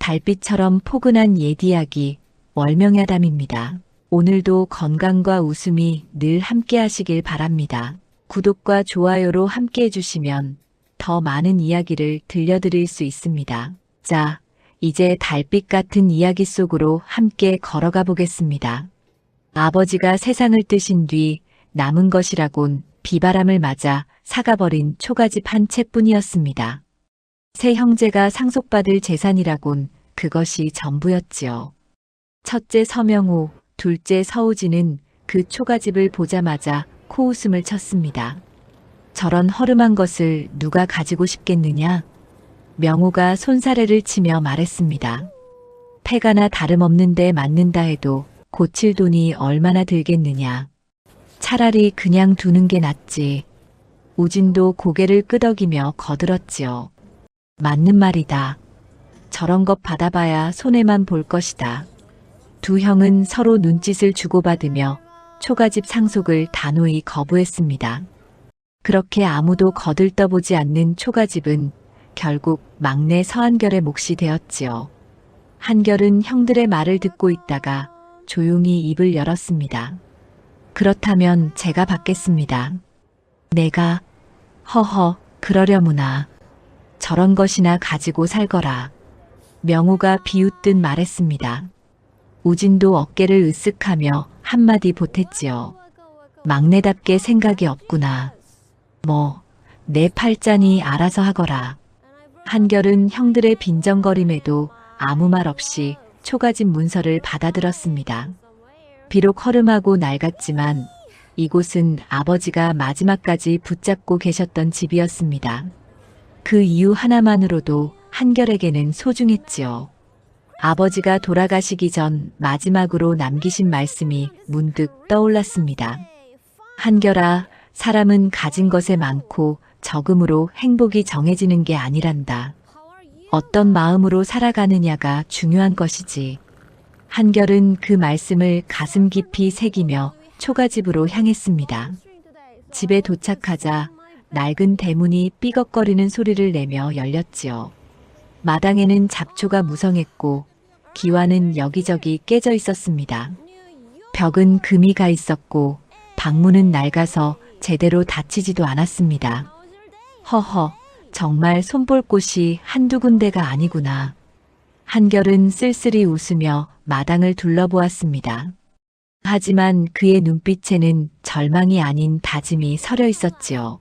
달빛처럼 포근한 옛 이야기, 월명야담입니다. 오늘도 건강과 웃음이 늘 함께 하시길 바랍니다. 구독과 좋아요로 함께 해주시면 더 많은 이야기를 들려드릴 수 있습니다. 자, 이제 달빛 같은 이야기 속으로 함께 걸어가 보겠습니다. 아버지가 세상을 뜨신 뒤 남은 것이라곤 비바람을 맞아 사가버린 초가집 한 채뿐이었습니다. 세 형제가 상속받을 재산이라곤 그것이 전부였지요. 첫째 서명호, 둘째 서우지는 그 초가집을 보자마자 코웃음을 쳤습니다. 저런 허름한 것을 누가 가지고 싶겠느냐? 명호가 손사래를 치며 말했습니다. 폐가나 다름없는데 맞는다 해도 고칠 돈이 얼마나 들겠느냐. 차라리 그냥 두는 게 낫지. 우진도 고개를 끄덕이며 거들었지요. 맞는 말이다. 저런 것 받아봐야 손해만 볼 것이다. 두 형은 서로 눈짓을 주고받으며 초가집 상속을 단호히 거부했습니다. 그렇게 아무도 거들떠보지 않는 초가집은 결국 막내 서한결의 몫이 되었지요. 한결은 형들의 말을 듣고 있다가 조용히 입을 열었습니다. 그렇다면 제가 받겠습니다. 내가 허허 그러려무나. 저런 것이나 가지고 살거라. 명호가 비웃듯 말했습니다. 우진도 어깨를 으쓱하며 한마디 보탰지요. 막내답게 생각이 없구나. 뭐, 내 팔자니 알아서 하거라. 한결은 형들의 빈정거림에도 아무 말 없이 초가집 문서를 받아들었습니다. 비록 허름하고 낡았지만 이곳은 아버지가 마지막까지 붙잡고 계셨던 집이었습니다. 그 이유 하나만으로도 한결에게는 소중했지요. 아버지가 돌아가시기 전 마지막으로 남기신 말씀이 문득 떠올랐습니다. 한결아, 사람은 가진 것에 많고 적음으로 행복이 정해지는 게 아니란다. 어떤 마음으로 살아가느냐가 중요한 것이지. 한결은 그 말씀을 가슴 깊이 새기며 초가집으로 향했습니다. 집에 도착하자 낡은 대문이 삐걱거리는 소리를 내며 열렸지요. 마당에는 잡초가 무성했고 기와는 여기저기 깨져 있었습니다. 벽은 금이 가 있었고 방문은 낡아서 제대로 닫히지도 않았습니다. 허허, 정말 손볼 곳이 한두 군데가 아니구나. 한결은 쓸쓸히 웃으며 마당을 둘러보았습니다. 하지만 그의 눈빛에는 절망이 아닌 다짐이 서려 있었지요.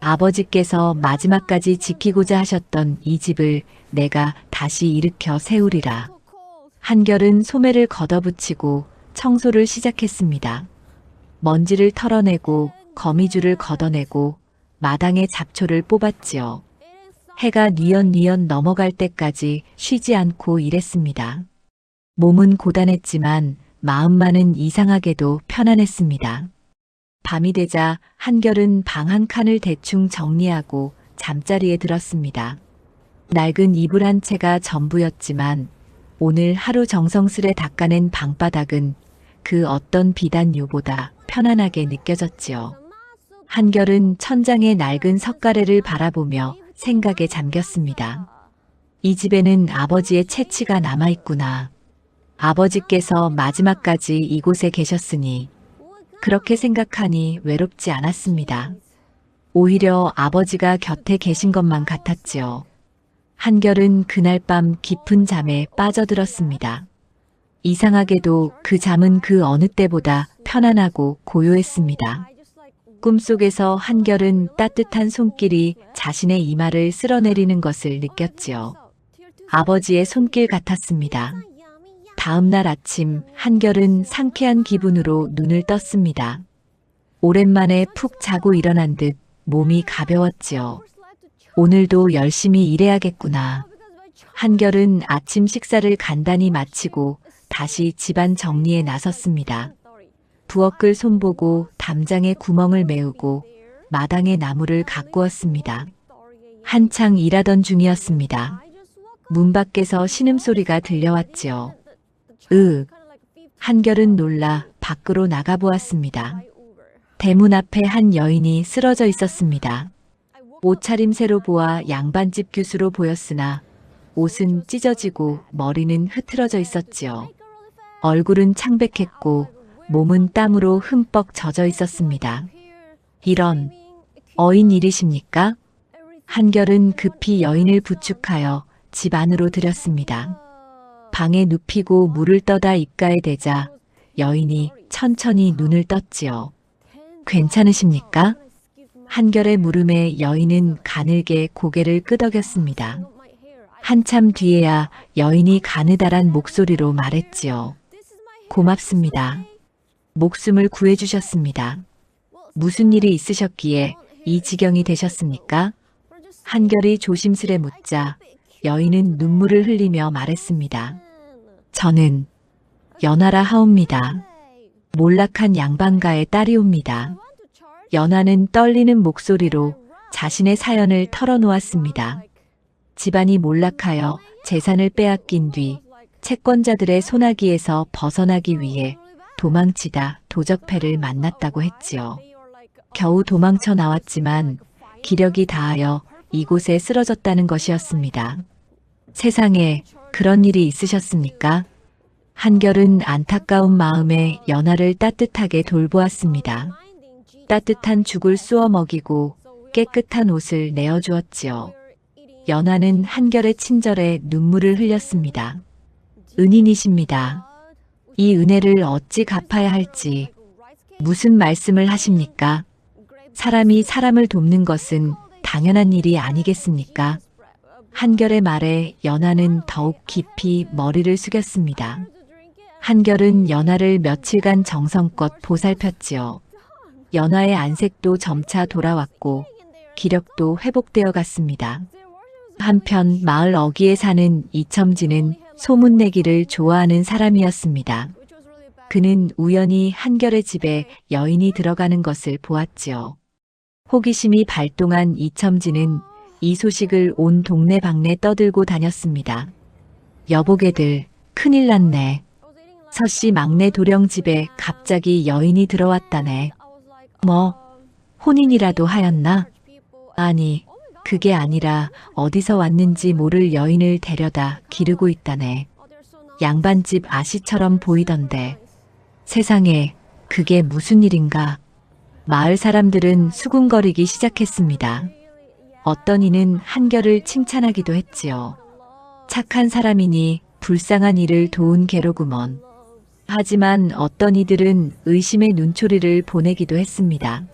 아버지께서 마지막까지 지키고자 하셨던 이 집을 내가 다시 일으켜 세우리라. 한결은 소매를 걷어붙이고 청소를 시작했습니다. 먼지를 털어내고 거미줄을 걷어내고 마당의 잡초를 뽑았지요. 해가 뉘엿뉘엿 넘어갈 때까지 쉬지 않고 일했습니다. 몸은 고단했지만 마음만은 이상하게도 편안했습니다. 밤이 되자 한결은 방 한 칸을 대충 정리하고 잠자리에 들었습니다. 낡은 이불 한 채가 전부였지만 오늘 하루 정성스레 닦아낸 방바닥은 그 어떤 비단유보다 편안하게 느껴졌지요. 한결은 천장의 낡은 석가래를 바라보며 생각에 잠겼습니다. 이 집에는 아버지의 채취가 남아있구나. 아버지께서 마지막까지 이곳에 계셨으니 그렇게 생각하니 외롭지 않았습니다. 오히려 아버지가 곁에 계신 것만 같았지요. 한결은 그날 밤 깊은 잠에 빠져들었습니다. 이상하게도 그 잠은 그 어느 때보다 편안하고 고요했습니다. 꿈속에서 한결은 따뜻한 손길이 자신의 이마를 쓸어내리는 것을 느꼈지요. 아버지의 손길 같았습니다. 다음 날 아침 한결은 상쾌한 기분으로 눈을 떴습니다. 오랜만에 푹 자고 일어난 듯 몸이 가벼웠지요. 오늘도 열심히 일해야겠구나. 한결은 아침 식사를 간단히 마치고 다시 집안 정리에 나섰습니다. 부엌을 손보고 담장에 구멍을 메우고 마당에 나무를 가꾸었습니다. 한창 일하던 중이었습니다. 문 밖에서 신음소리가 들려왔지요. 한결은 놀라 밖으로 나가보았습니다. 대문 앞에 한 여인이 쓰러져 있었습니다. 옷차림새로 보아 양반집 교수로 보였으나 옷은 찢어지고 머리는 흐트러져 있었지요. 얼굴은 창백했고 몸은 땀으로 흠뻑 젖어 있었습니다. 이런, 어인 일이십니까? 한결은 급히 여인을 부축하여 집 안으로 들였습니다. 방에 눕히고 물을 떠다 입가에 대자 여인이 천천히 눈을 떴지요. 괜찮으십니까? 한결의 물음에 여인은 가늘게 고개를 끄덕였습니다. 한참 뒤에야 여인이 가느다란 목소리로 말했지요. 고맙습니다. 목숨을 구해주셨습니다. 무슨 일이 있으셨기에 이 지경이 되셨습니까? 한결이 조심스레 묻자 여인은 눈물을 흘리며 말했습니다. 저는 연하라 하옵니다. 몰락한 양반가의 딸이옵니다. 연하는 떨리는 목소리로 자신의 사연을 털어놓았습니다. 집안이 몰락하여 재산을 빼앗긴 뒤 채권자들의 소나기에서 벗어나기 위해 도망치다 도적패를 만났다고 했지요. 겨우 도망쳐 나왔지만 기력이 다하여 이곳에 쓰러졌다는 것이었습니다. 세상에 그런 일이 있으셨습니까? 한결은 안타까운 마음에 연하를 따뜻하게 돌보았습니다. 따뜻한 죽을 쑤어 먹이고 깨끗한 옷을 내어주었지요. 연하는 한결의 친절에 눈물을 흘렸습니다. 은인이십니다. 이 은혜를 어찌 갚아야 할지 무슨 말씀을 하십니까? 사람이 사람을 돕는 것은 당연한 일이 아니겠습니까? 한결의 말에 연하는 더욱 깊이 머리를 숙였습니다. 한결은 연하를 며칠간 정성껏 보살폈지요. 연하의 안색도 점차 돌아왔고 기력도 회복되어 갔습니다. 한편 마을 어귀에 사는 이첨지는 소문내기를 좋아하는 사람이었습니다. 그는 우연히 한결의 집에 여인이 들어가는 것을 보았지요. 호기심이 발동한 이첨지는 이 소식을 온 동네방네 떠들고 다녔습니다. 여보게들, 큰일 났네. 서씨 막내 도령 집에 갑자기 여인이 들어왔다네. 뭐, 혼인이라도 하였나? 아니, 그게 아니라 어디서 왔는지 모를 여인을 데려다 기르고 있다네. 양반집 아씨처럼 보이던데. 세상에, 그게 무슨 일인가? 마을 사람들은 수군거리기 시작했습니다. 어떤 이는 한결을 칭찬하기도 했지요. 착한 사람이니 불쌍한 이를 도운 개로구먼. 하지만 어떤 이들은 의심의 눈초리를 보내기도 했습니다.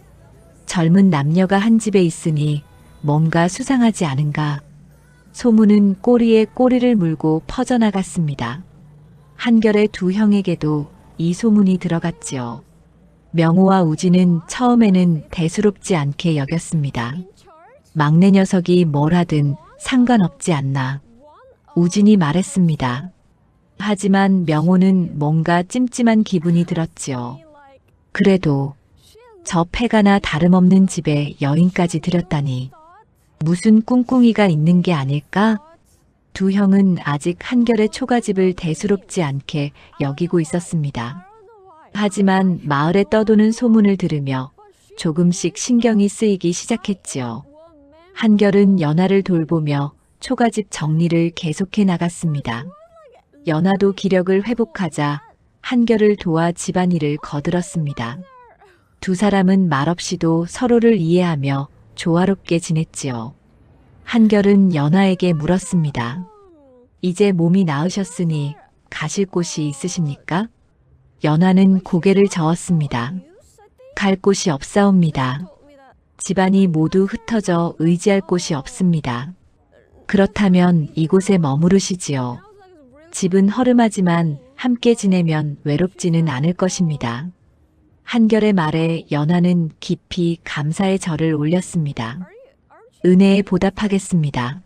젊은 남녀가 한 집에 있으니 뭔가 수상하지 않은가. 소문은 꼬리에 꼬리를 물고 퍼져나갔습니다. 한결의 두 형에게도 이 소문이 들어갔지요. 명호와 우진은 처음에는 대수롭지 않게 여겼습니다. 막내 녀석이 뭘 하든 상관없지 않나. 우진이 말했습니다. 하지만 명호는 뭔가 찜찜한 기분이 들었지요. 그래도 저 패가나 다름없는 집에 여인까지 들였다니 무슨 꿍꿍이가 있는 게 아닐까? 두 형은 아직 한결의 초가집을 대수롭지 않게 여기고 있었습니다. 하지만 마을에 떠도는 소문을 들으며 조금씩 신경이 쓰이기 시작했지요. 한결은 연하를 돌보며 초가집 정리를 계속해 나갔습니다. 연하도 기력을 회복하자 한결을 도와 집안일을 거들었습니다. 두 사람은 말없이도 서로를 이해하며 조화롭게 지냈지요. 한결은 연하에게 물었습니다. 이제 몸이 나으셨으니 가실 곳이 있으십니까? 연하는 고개를 저었습니다. 갈 곳이 없사옵니다. 집안이 모두 흩어져 의지할 곳이 없습니다. 그렇다면 이곳에 머무르시지요. 집은 허름하지만 함께 지내면 외롭지는 않을 것입니다. 한결의 말에 연하는 깊이 감사의 절을 올렸습니다. 은혜에 보답하겠습니다.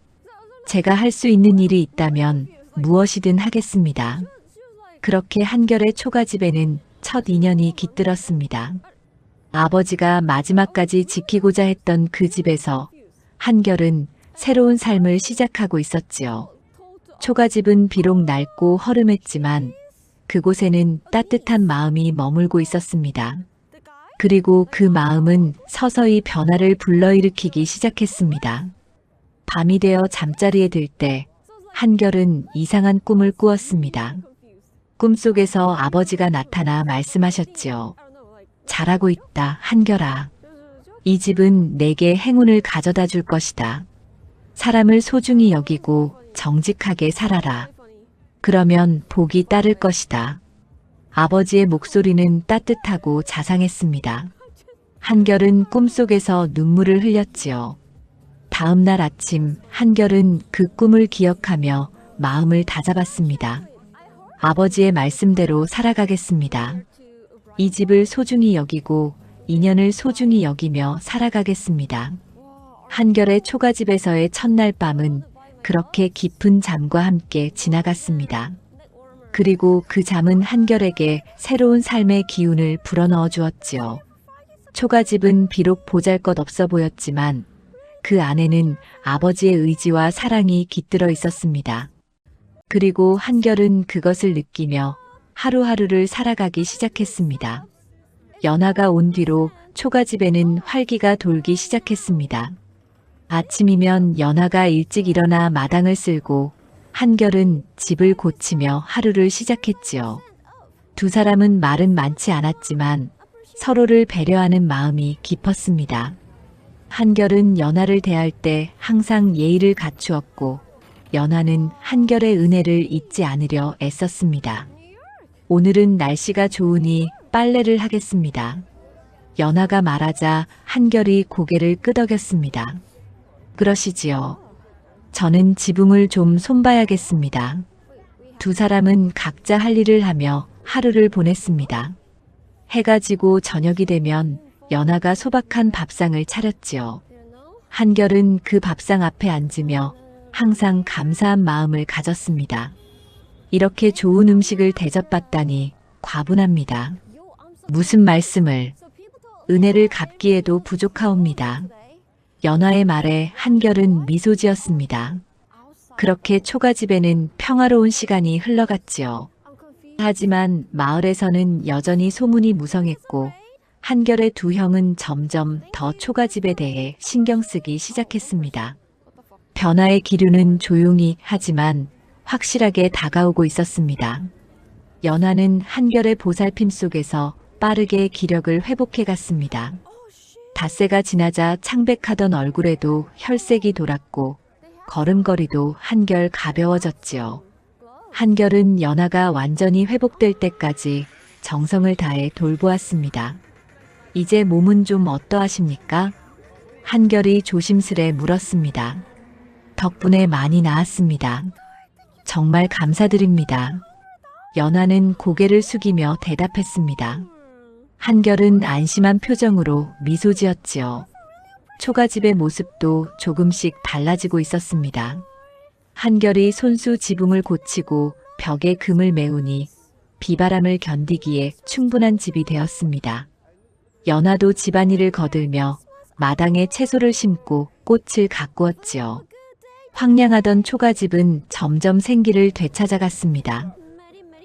제가 할 수 있는 일이 있다면 무엇이든 하겠습니다. 그렇게 한결의 초가집에는 첫 인연이 깃들었습니다. 아버지가 마지막까지 지키고자 했던 그 집에서 한결은 새로운 삶을 시작하고 있었지요. 초가집은 비록 낡고 허름했지만 그곳에는 따뜻한 마음이 머물고 있었습니다. 그리고 그 마음은 서서히 변화를 불러일으키기 시작했습니다. 밤이 되어 잠자리에 들 때 한결은 이상한 꿈을 꾸었습니다. 꿈속에서 아버지가 나타나 말씀하셨지요. 잘하고 있다, 한결아. 이 집은 내게 행운을 가져다 줄 것이다. 사람을 소중히 여기고 정직하게 살아라. 그러면 복이 따를 것이다. 아버지의 목소리는 따뜻하고 자상했습니다. 한결은 꿈속에서 눈물을 흘렸지요. 다음 날 아침 한결은 그 꿈을 기억하며 마음을 다잡았습니다. 아버지의 말씀대로 살아가겠습니다. 이 집을 소중히 여기고 인연을 소중히 여기며 살아가겠습니다. 한결의 초가집에서의 첫날 밤은 그렇게 깊은 잠과 함께 지나갔습니다. 그리고 그 잠은 한결에게 새로운 삶의 기운을 불어넣어 주었지요. 초가집은 비록 보잘것없어 보였지만 그 안에는 아버지의 의지와 사랑이 깃들어 있었습니다. 그리고 한결은 그것을 느끼며 하루하루를 살아가기 시작했습니다. 연하가 온 뒤로 초가집에는 활기가 돌기 시작했습니다. 아침이면 연하가 일찍 일어나 마당을 쓸고 한결은 집을 고치며 하루를 시작했지요. 두 사람은 말은 많지 않았지만 서로를 배려하는 마음이 깊었습니다. 한결은 연하를 대할 때 항상 예의를 갖추었고 연하는 한결의 은혜를 잊지 않으려 애썼습니다. 오늘은 날씨가 좋으니 빨래를 하겠습니다. 연하가 말하자 한결이 고개를 끄덕였습니다. 그러시지요. 저는 지붕을 좀 손봐야겠습니다. 두 사람은 각자 할 일을 하며 하루를 보냈습니다. 해가 지고 저녁이 되면 연하가 소박한 밥상을 차렸지요. 한결은 그 밥상 앞에 앉으며 항상 감사한 마음을 가졌습니다. 이렇게 좋은 음식을 대접받다니 과분합니다. 무슨 말씀을, 은혜를 갚기에도 부족하옵니다. 연하의 말에 한결은 미소 지었습니다. 그렇게 초가집에는 평화로운 시간이 흘러갔지요. 하지만 마을에서는 여전히 소문이 무성했고 한결의 두 형은 점점 더 초가집에 대해 신경 쓰기 시작했습니다. 변화의 기류는 조용히 하지만 확실하게 다가오고 있었습니다. 연하는 한결의 보살핌 속에서 빠르게 기력을 회복해 갔습니다. 닷새가 지나자 창백하던 얼굴에도 혈색이 돌았고 걸음걸이도 한결 가벼워졌지요. 한결은 연하가 완전히 회복될 때까지 정성을 다해 돌보았습니다. 이제 몸은 좀 어떠하십니까? 한결이 조심스레 물었습니다. 덕분에 많이 나았습니다. 정말 감사드립니다. 연하는 고개를 숙이며 대답했습니다. 한결은 안심한 표정으로 미소 지었지요. 초가집의 모습도 조금씩 달라지고 있었습니다. 한결이 손수 지붕을 고치고 벽에 금을 메우니 비바람을 견디기에 충분한 집이 되었습니다. 연하도 집안일을 거들며 마당에 채소를 심고 꽃을 가꾸었지요. 황량하던 초가집은 점점 생기를 되찾아갔습니다.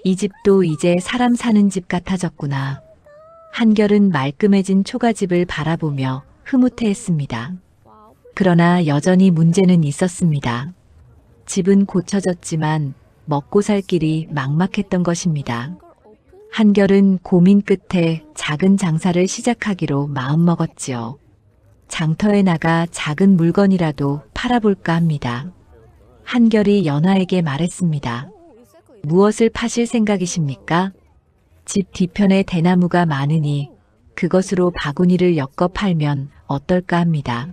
이 집도 이제 사람 사는 집 같아졌구나. 한결은 말끔해진 초가집을 바라보며 흐뭇해했습니다. 그러나 여전히 문제는 있었습니다. 집은 고쳐졌지만 먹고 살 길이 막막했던 것입니다. 한결은 고민 끝에 작은 장사를 시작하기로 마음먹었지요. 장터에 나가 작은 물건이라도 팔아볼까 합니다. 한결이 연하에게 말했습니다. 무엇을 파실 생각이십니까? 집 뒤편에 대나무가 많으니 그것으로 바구니를 엮어 팔면 어떨까 합니다.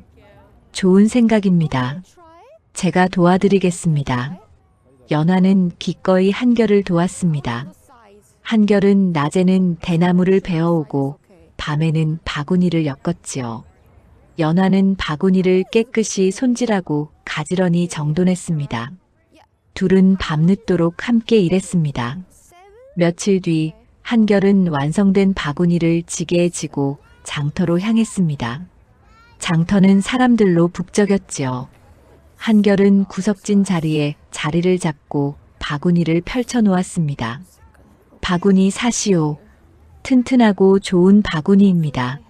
좋은 생각입니다. 제가 도와드리겠습니다. 연하는 기꺼이 한결을 도왔습니다. 한결은 낮에는 대나무를 베어오고 밤에는 바구니를 엮었지요. 연하는 바구니를 깨끗이 손질하고 가지런히 정돈했습니다. 둘은 밤늦도록 함께 일했습니다. 며칠 뒤 한결은 완성된 바구니를 지게에 지고 장터로 향했습니다. 장터는 사람들로 북적였지요. 한결은 구석진 자리에 자리를 잡고 바구니를 펼쳐 놓았습니다. 바구니 사시오. 튼튼하고 좋은 바구니입니다.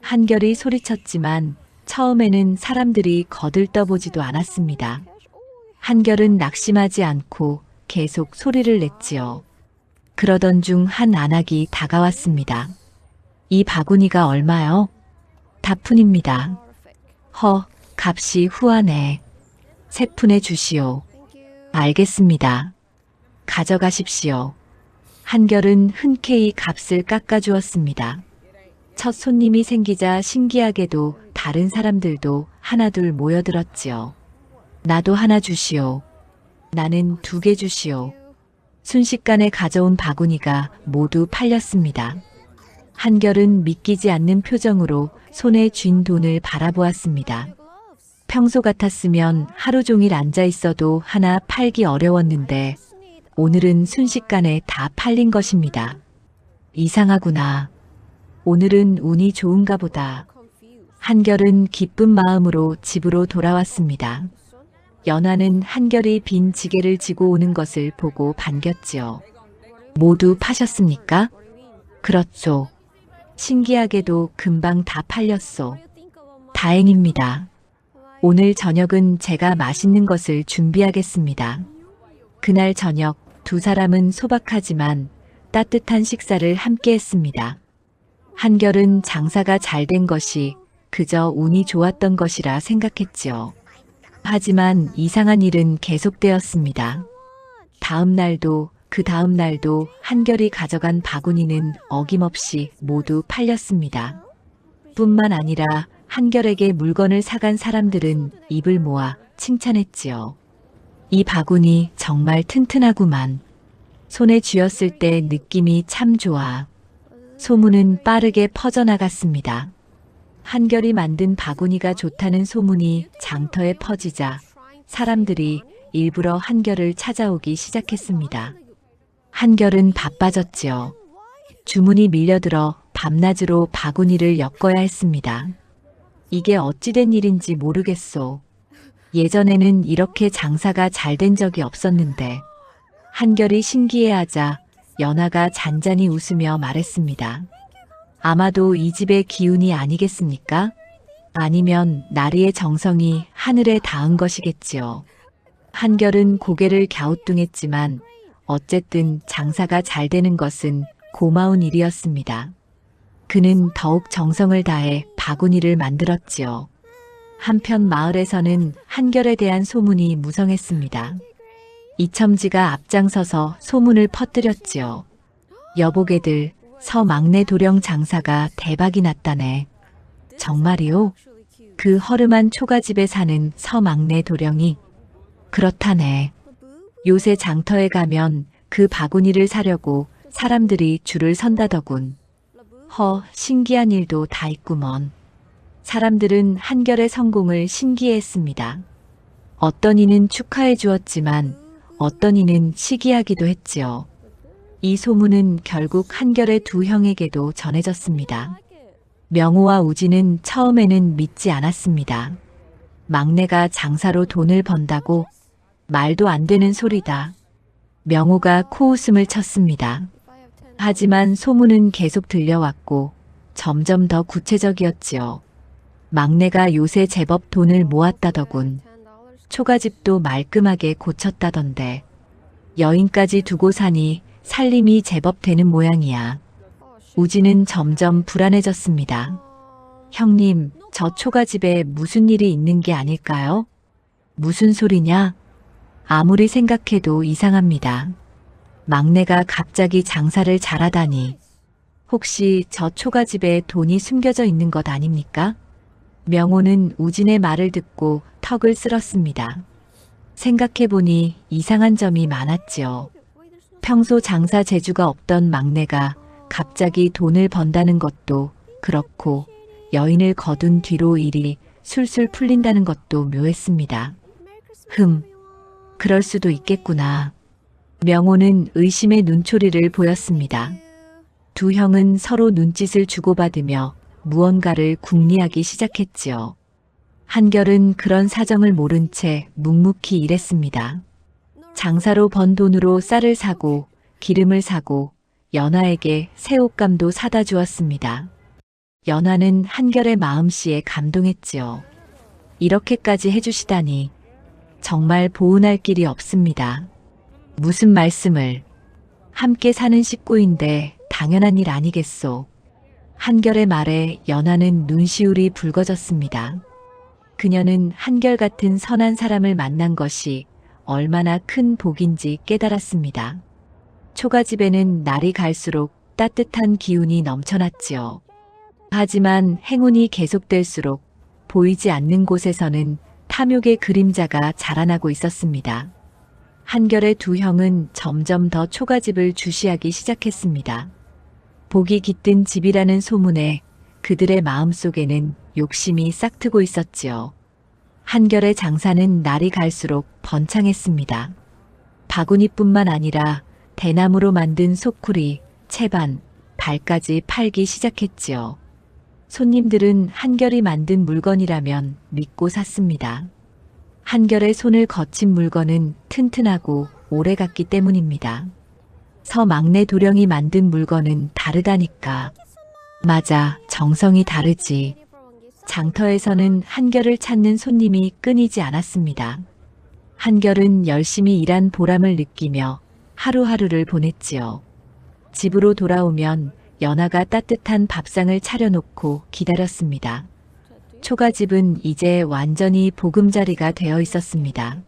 한결이 소리쳤지만 처음에는 사람들이 거들떠보지도 않았습니다. 한결은 낙심하지 않고 계속 소리를 냈지요. 그러던 중 한 안악이 다가왔습니다. 이 바구니가 얼마요? 다푼입니다. 허, 값이 후하네. 세 푼에 주시오. 알겠습니다. 가져가십시오. 한결은 흔쾌히 값을 깎아주었습니다. 첫 손님이 생기자 신기하게도 다른 사람들도 하나둘 모여들었지요. 나도 하나 주시오. 나는 2개 주시오. 순식간에 가져온 바구니가 모두 팔렸습니다. 한결은 믿기지 않는 표정으로 손에 쥔 돈을 바라보았습니다. 평소 같았으면 하루 종일 앉아 있어도 하나 팔기 어려웠는데 오늘은 순식간에 다 팔린 것입니다. 이상하구나. 오늘은 운이 좋은가 보다. 한결은 기쁜 마음으로 집으로 돌아왔습니다. 연화는 한결이 빈 지게를 지고 오는 것을 보고 반겼지요. 모두 파셨습니까? 그렇죠. 신기하게도 금방 다 팔렸소. 다행입니다. 오늘 저녁은 제가 맛있는 것을 준비하겠습니다. 그날 저녁 2사람은 소박하지만 따뜻한 식사를 함께 했습니다. 한결은 장사가 잘 된 것이 그저 운이 좋았던 것이라 생각했지요. 하지만 이상한 일은 계속되었습니다. 다음 날도 그 다음 날도 한결이 가져간 바구니는 어김없이 모두 팔렸습니다. 뿐만 아니라 한결에게 물건을 사간 사람들은 입을 모아 칭찬했지요. 이 바구니 정말 튼튼하구만. 손에 쥐었을 때 느낌이 참 좋아. 소문은 빠르게 퍼져나갔습니다. 한결이 만든 바구니가 좋다는 소문이 장터에 퍼지자 사람들이 일부러 한결을 찾아오기 시작했습니다. 한결은 바빠졌지요. 주문이 밀려들어 밤낮으로 바구니를 엮어야 했습니다. 이게 어찌된 일인지 모르겠소. 예전에는 이렇게 장사가 잘 된 적이 없었는데. 한결이 신기해하자 연하가 잔잔히 웃으며 말했습니다. 아마도 이 집의 기운이 아니겠습니까? 아니면 나리의 정성이 하늘에 닿은 것이겠지요. 한결은 고개를 갸우뚱했지만 어쨌든 장사가 잘 되는 것은 고마운 일이었습니다. 그는 더욱 정성을 다해 바구니를 만들었지요. 한편 마을에서는 한결에 대한 소문이 무성했습니다. 이첨지가 앞장서서 소문을 퍼뜨렸지요. 여보게들, 서막내 도령 장사가 대박이 났다네. 정말이요? 그 허름한 초가집에 사는 서막내 도령이? 그렇다네. 요새 장터에 가면 그 바구니를 사려고 사람들이 줄을 선다더군. 허, 신기한 일도 다 있구먼. 사람들은 한결의 성공을 신기해했습니다. 어떤 이는 축하해 주었지만 어떤 이는 시기하기도 했지요. 이 소문은 결국 한결의 2 형에게도 전해졌습니다. 명호와 우진은 처음에는 믿지 않았습니다. 막내가 장사로 돈을 번다고? 말도 안 되는 소리다. 명호가 코웃음을 쳤습니다. 하지만 소문은 계속 들려왔고 점점 더 구체적이었지요. 막내가 요새 제법 돈을 모았다더군. 초가집도 말끔하게 고쳤다던데. 여인까지 두고 사니 살림이 제법 되는 모양이야. 우진은 점점 불안해졌습니다. 형님, 저 초가집에 무슨 일이 있는 게 아닐까요? 무슨 소리냐? 아무리 생각해도 이상합니다. 막내가 갑자기 장사를 잘하다니. 혹시 저 초가집에 돈이 숨겨져 있는 것 아닙니까? 명호는 우진의 말을 듣고 턱을 쓸었습니다. 생각해보니 이상한 점이 많았지요. 평소 장사 재주가 없던 막내가 갑자기 돈을 번다는 것도 그렇고 여인을 거둔 뒤로 일이 술술 풀린다는 것도 묘했습니다. 그럴 수도 있겠구나. 명호는 의심의 눈초리를 보였습니다. 2 형은 서로 눈짓을 주고받으며 무언가를 궁리하기 시작했지요. 한결은 그런 사정을 모른 채 묵묵히 일했습니다. 장사로 번 돈으로 쌀을 사고 기름을 사고 연화에게 새 옷감도 사다 주었습니다. 연화는 한결의 마음씨에 감동했지요. 이렇게까지 해주시다니. 정말 보은할 길이 없습니다. 무슨 말씀을. 함께 사는 식구인데 당연한 일 아니겠소. 한결의 말에 연하는 눈시울이 붉어졌습니다. 그녀는 한결같은 선한 사람을 만난 것이 얼마나 큰 복인지 깨달았습니다. 초가집에는 날이 갈수록 따뜻한 기운이 넘쳐났지요. 하지만 행운이 계속될수록 보이지 않는 곳에서는 탐욕의 그림자가 자라나고 있었습니다. 한결의 두 형은 점점 더 초가집을 주시하기 시작했습니다. 복이 깃든 집이라는 소문에 그들의 마음속에는 욕심이 싹트고 있었지요. 한결의 장사는 날이 갈수록 번창했습니다. 바구니뿐만 아니라 대나무로 만든 소쿠리, 채반, 발까지 팔기 시작했지요. 손님들은 한결이 만든 물건이라면 믿고 샀습니다. 한결의 손을 거친 물건은 튼튼하고 오래갔기 때문입니다. 서막내 도령이 만든 물건은 다르다니까. 맞아, 정성이 다르지. 장터에서는 한결을 찾는 손님이 끊이지 않았습니다. 한결은 열심히 일한 보람을 느끼며 하루하루를 보냈지요. 집으로 돌아오면 연하가 따뜻한 밥상을 차려놓고 기다렸습니다. 초가집은 이제 완전히 보금자리가 되어 있었습니다.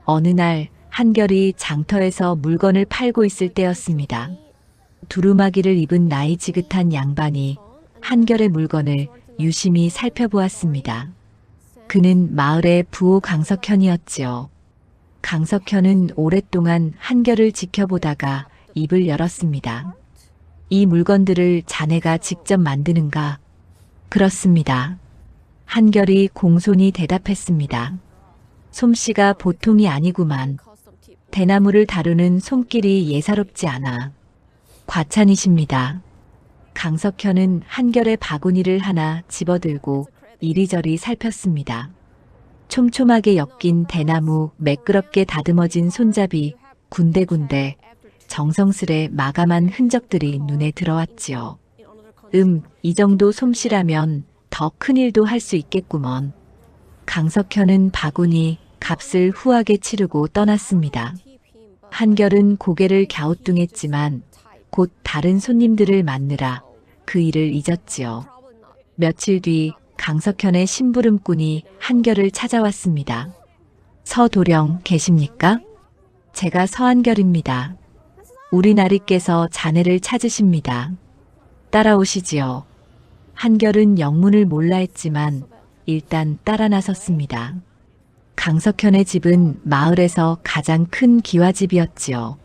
어느 날 한결이 장터에서 물건을 팔고 있을 때였습니다. 두루마기를 입은 나이 지긋한 양반이 한결의 물건을 유심히 살펴보았습니다. 그는 마을의 부호 강석현이었지요. 강석현은 오랫동안 한결을 지켜보다가 입을 열었습니다. 이 물건들을 자네가 직접 만드는가? 그렇습니다. 한결이 공손히 대답했습니다. 솜씨가 보통이 아니구만. 대나무를 다루는 손길이 예사롭지 않아. 과찬이십니다. 강석현은 한결의 바구니를 하나 집어들고 이리저리 살폈습니다. 촘촘하게 엮인 대나무, 매끄럽게 다듬어진 손잡이, 군데군데 정성스레 마감한 흔적들이 눈에 들어왔지요. 이 정도 솜씨라면 더 큰 일도 할 수 있겠구먼. 강석현은 바구니 값을 후하게 치르고 떠났습니다. 한결은 고개를 갸우뚱했지만 곧 다른 손님들을 만느라 그 일을 잊었지요. 며칠 뒤 강석현의 심부름꾼이 한결을 찾아왔습니다. 서도령 계십니까? 제가 서한결입니다. 우리 나리께서 자네를 찾으십니다. 따라오시지요. 한결은 영문을 몰라 했지만 일단 따라 나섰습니다. 강석현의 집은 마을에서 가장 큰 기와집이었지요.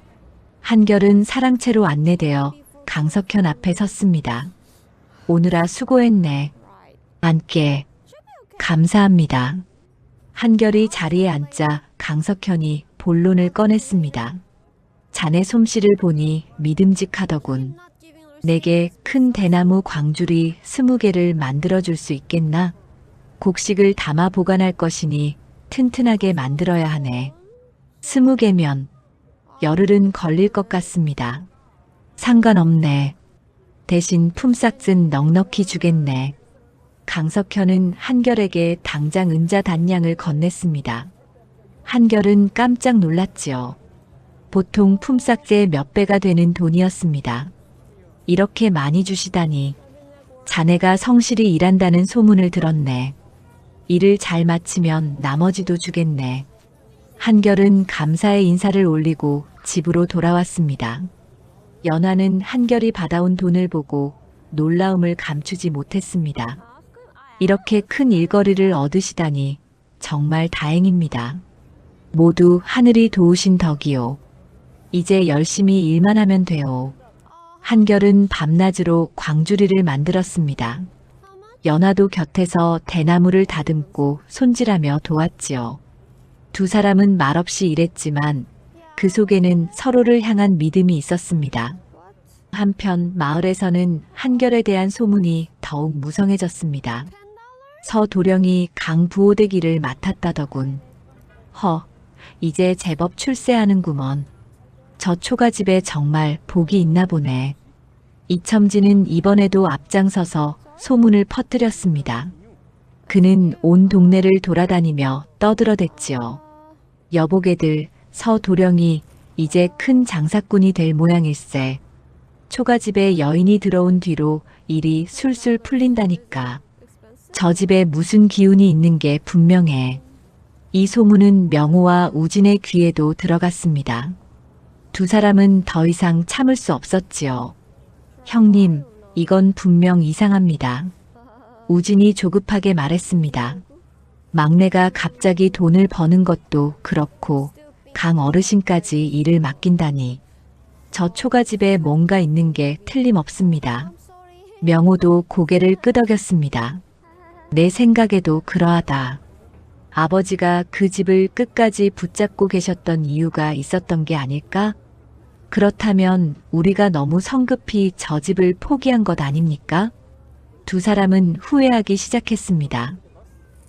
한결은 사랑채로 안내되어 강석현 앞에 섰습니다. 오느라 수고했네. 앉게. 감사합니다. 한결이 자리에 앉자 강석현이 본론을 꺼냈습니다. 자네 솜씨를 보니 믿음직하더군. 내게 큰 대나무 광주리 20개를 만들어줄 수 있겠나? 곡식을 담아 보관할 것이니 튼튼하게 만들어야 하네. 20개면 열흘은 걸릴 것 같습니다. 상관없네. 대신 품삯은 넉넉히 주겠네. 강석현은 한결에게 당장 은자 단량을 건넸습니다. 한결은 깜짝 놀랐지요. 보통 품삯의 몇 배가 되는 돈이었습니다. 이렇게 많이 주시다니. 자네가 성실히 일한다는 소문을 들었네. 일을 잘 마치면 나머지도 주겠네. 한결은 감사의 인사를 올리고 집으로 돌아왔습니다. 연하는 한결이 받아온 돈을 보고 놀라움을 감추지 못했습니다. 이렇게 큰 일거리를 얻으시다니 정말 다행입니다. 모두 하늘이 도우신 덕이요. 이제 열심히 일만 하면 돼요. 한결은 밤낮으로 광주리를 만들었습니다. 연하도 곁에서 대나무를 다듬고 손질하며 도왔지요. 두 사람은 말없이 일했지만 그 속에는 서로를 향한 믿음이 있었습니다. 한편 마을에서는 한결에 대한 소문이 더욱 무성해졌습니다. 서도령이 강부호대기를 맡았다더군. 이제 제법 출세하는구먼. 저 초가집에 정말 복이 있나 보네. 이첨지는 이번에도 앞장서서 소문을 퍼뜨렸습니다. 그는 온 동네를 돌아다니며 떠들어댔지요. 여보게들, 서도령이 이제 큰 장사꾼이 될 모양일세. 초가집에 여인이 들어온 뒤로 일이 술술 풀린다니까. 저 집에 무슨 기운이 있는 게 분명해. 이 소문은 명호와 우진의 귀에도 들어갔습니다. 두 사람은 더 이상 참을 수 없었지요. 형님, 이건 분명 이상합니다. 우진이 조급하게 말했습니다. 막내가 갑자기 돈을 버는 것도 그렇고 강 어르신까지 일을 맡긴다니. 저 초가집에 뭔가 있는 게 틀림없습니다. 명호도 고개를 끄덕였습니다. 내 생각에도 그러하다. 아버지가 그 집을 끝까지 붙잡고 계셨던 이유가 있었던 게 아닐까? 그렇다면 우리가 너무 성급히 저 집을 포기한 것 아닙니까? 두 사람은 후회하기 시작했습니다.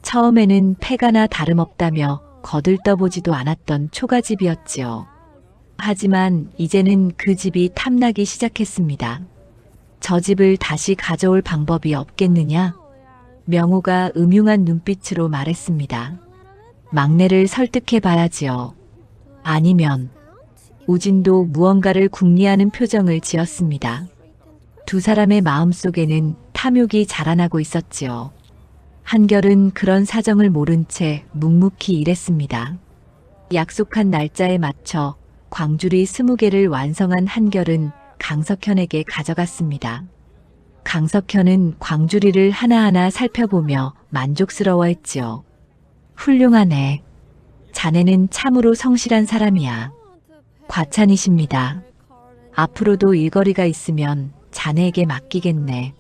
처음에는 패가나 다름없다며 거들떠보지도 않았던 초가집이었지요. 하지만 이제는 그 집이 탐나기 시작했습니다. 저 집을 다시 가져올 방법이 없겠느냐? 명호가 음흉한 눈빛으로 말했습니다. 막내를 설득해 봐야지요. 아니면 우진도 무언가를 궁리하는 표정을 지었습니다. 두 사람의 마음속에는 탐욕이 자라나고 있었지요. 한결은 그런 사정을 모른 채 묵묵히 일했습니다. 약속한 날짜에 맞춰 광주리 20개를 완성한 한결은 강석현에게 가져갔습니다. 강석현은 광주리를 하나하나 살펴보며 만족스러워했지요. 훌륭하네. 자네는 참으로 성실한 사람이야. 과찬이십니다. 앞으로도 일거리가 있으면 자네에게 맡기겠네.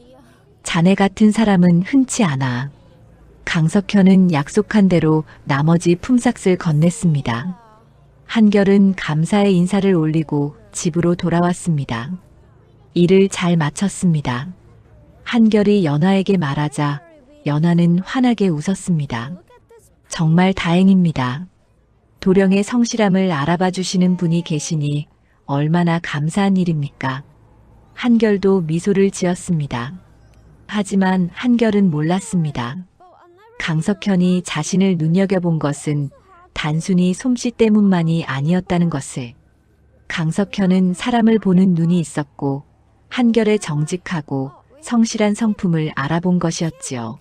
자네 같은 사람은 흔치 않아. 강석현은 약속한 대로 나머지 품삯을 건넸습니다. 한결은 감사의 인사를 올리고 집으로 돌아왔습니다. 일을 잘 마쳤습니다. 한결이 연화에게 말하자 연화는 환하게 웃었습니다. 정말 다행입니다. 도령의 성실함을 알아봐 주시는 분이 계시니 얼마나 감사한 일입니까? 한결도 미소를 지었습니다. 하지만 한결은 몰랐습니다. 강석현이 자신을 눈여겨본 것은 단순히 솜씨 때문만이 아니었다는 것을. 강석현은 사람을 보는 눈이 있었고 한결의 정직하고 성실한 성품을 알아본 것이었지요.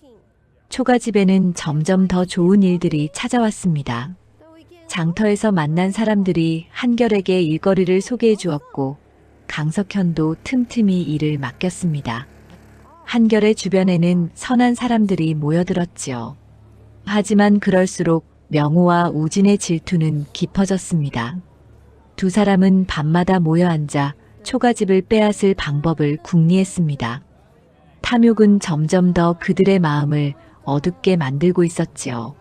초가집에는 점점 더 좋은 일들이 찾아왔습니다. 장터에서 만난 사람들이 한결에게 일거리를 소개해 주었고 강석현도 틈틈이 일을 맡겼습니다. 한결의 주변에는 선한 사람들이 모여들었지요. 하지만 그럴수록 명호와 우진의 질투는 깊어졌습니다. 두 사람은 밤마다 모여 앉아 초가집을 빼앗을 방법을 궁리했습니다. 탐욕은 점점 더 그들의 마음을 어둡게 만들고 있었지요.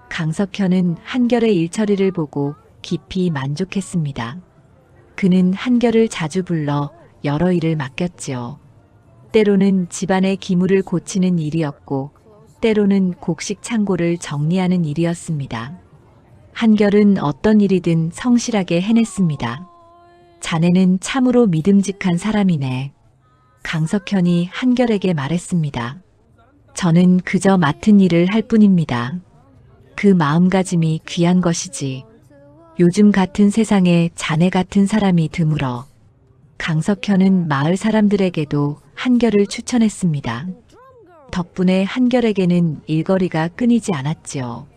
강석현은 한결의 일처리를 보고 깊이 만족했습니다. 그는 한결을 자주 불러 여러 일을 맡겼지요. 때로는 집안의 기물을 고치는 일이었고 때로는 곡식 창고를 정리하는 일이었습니다. 한결은 어떤 일이든 성실하게 해냈습니다. 자네는 참으로 믿음직한 사람이네. 강석현이 한결에게 말했습니다. 저는 그저 맡은 일을 할 뿐입니다. 그 마음가짐이 귀한 것이지. 요즘 같은 세상에 자네 같은 사람이 드물어. 강석현은 마을 사람들에게도 한결을 추천했습니다. 덕분에 한결에게는 일거리가 끊이지 않았지요.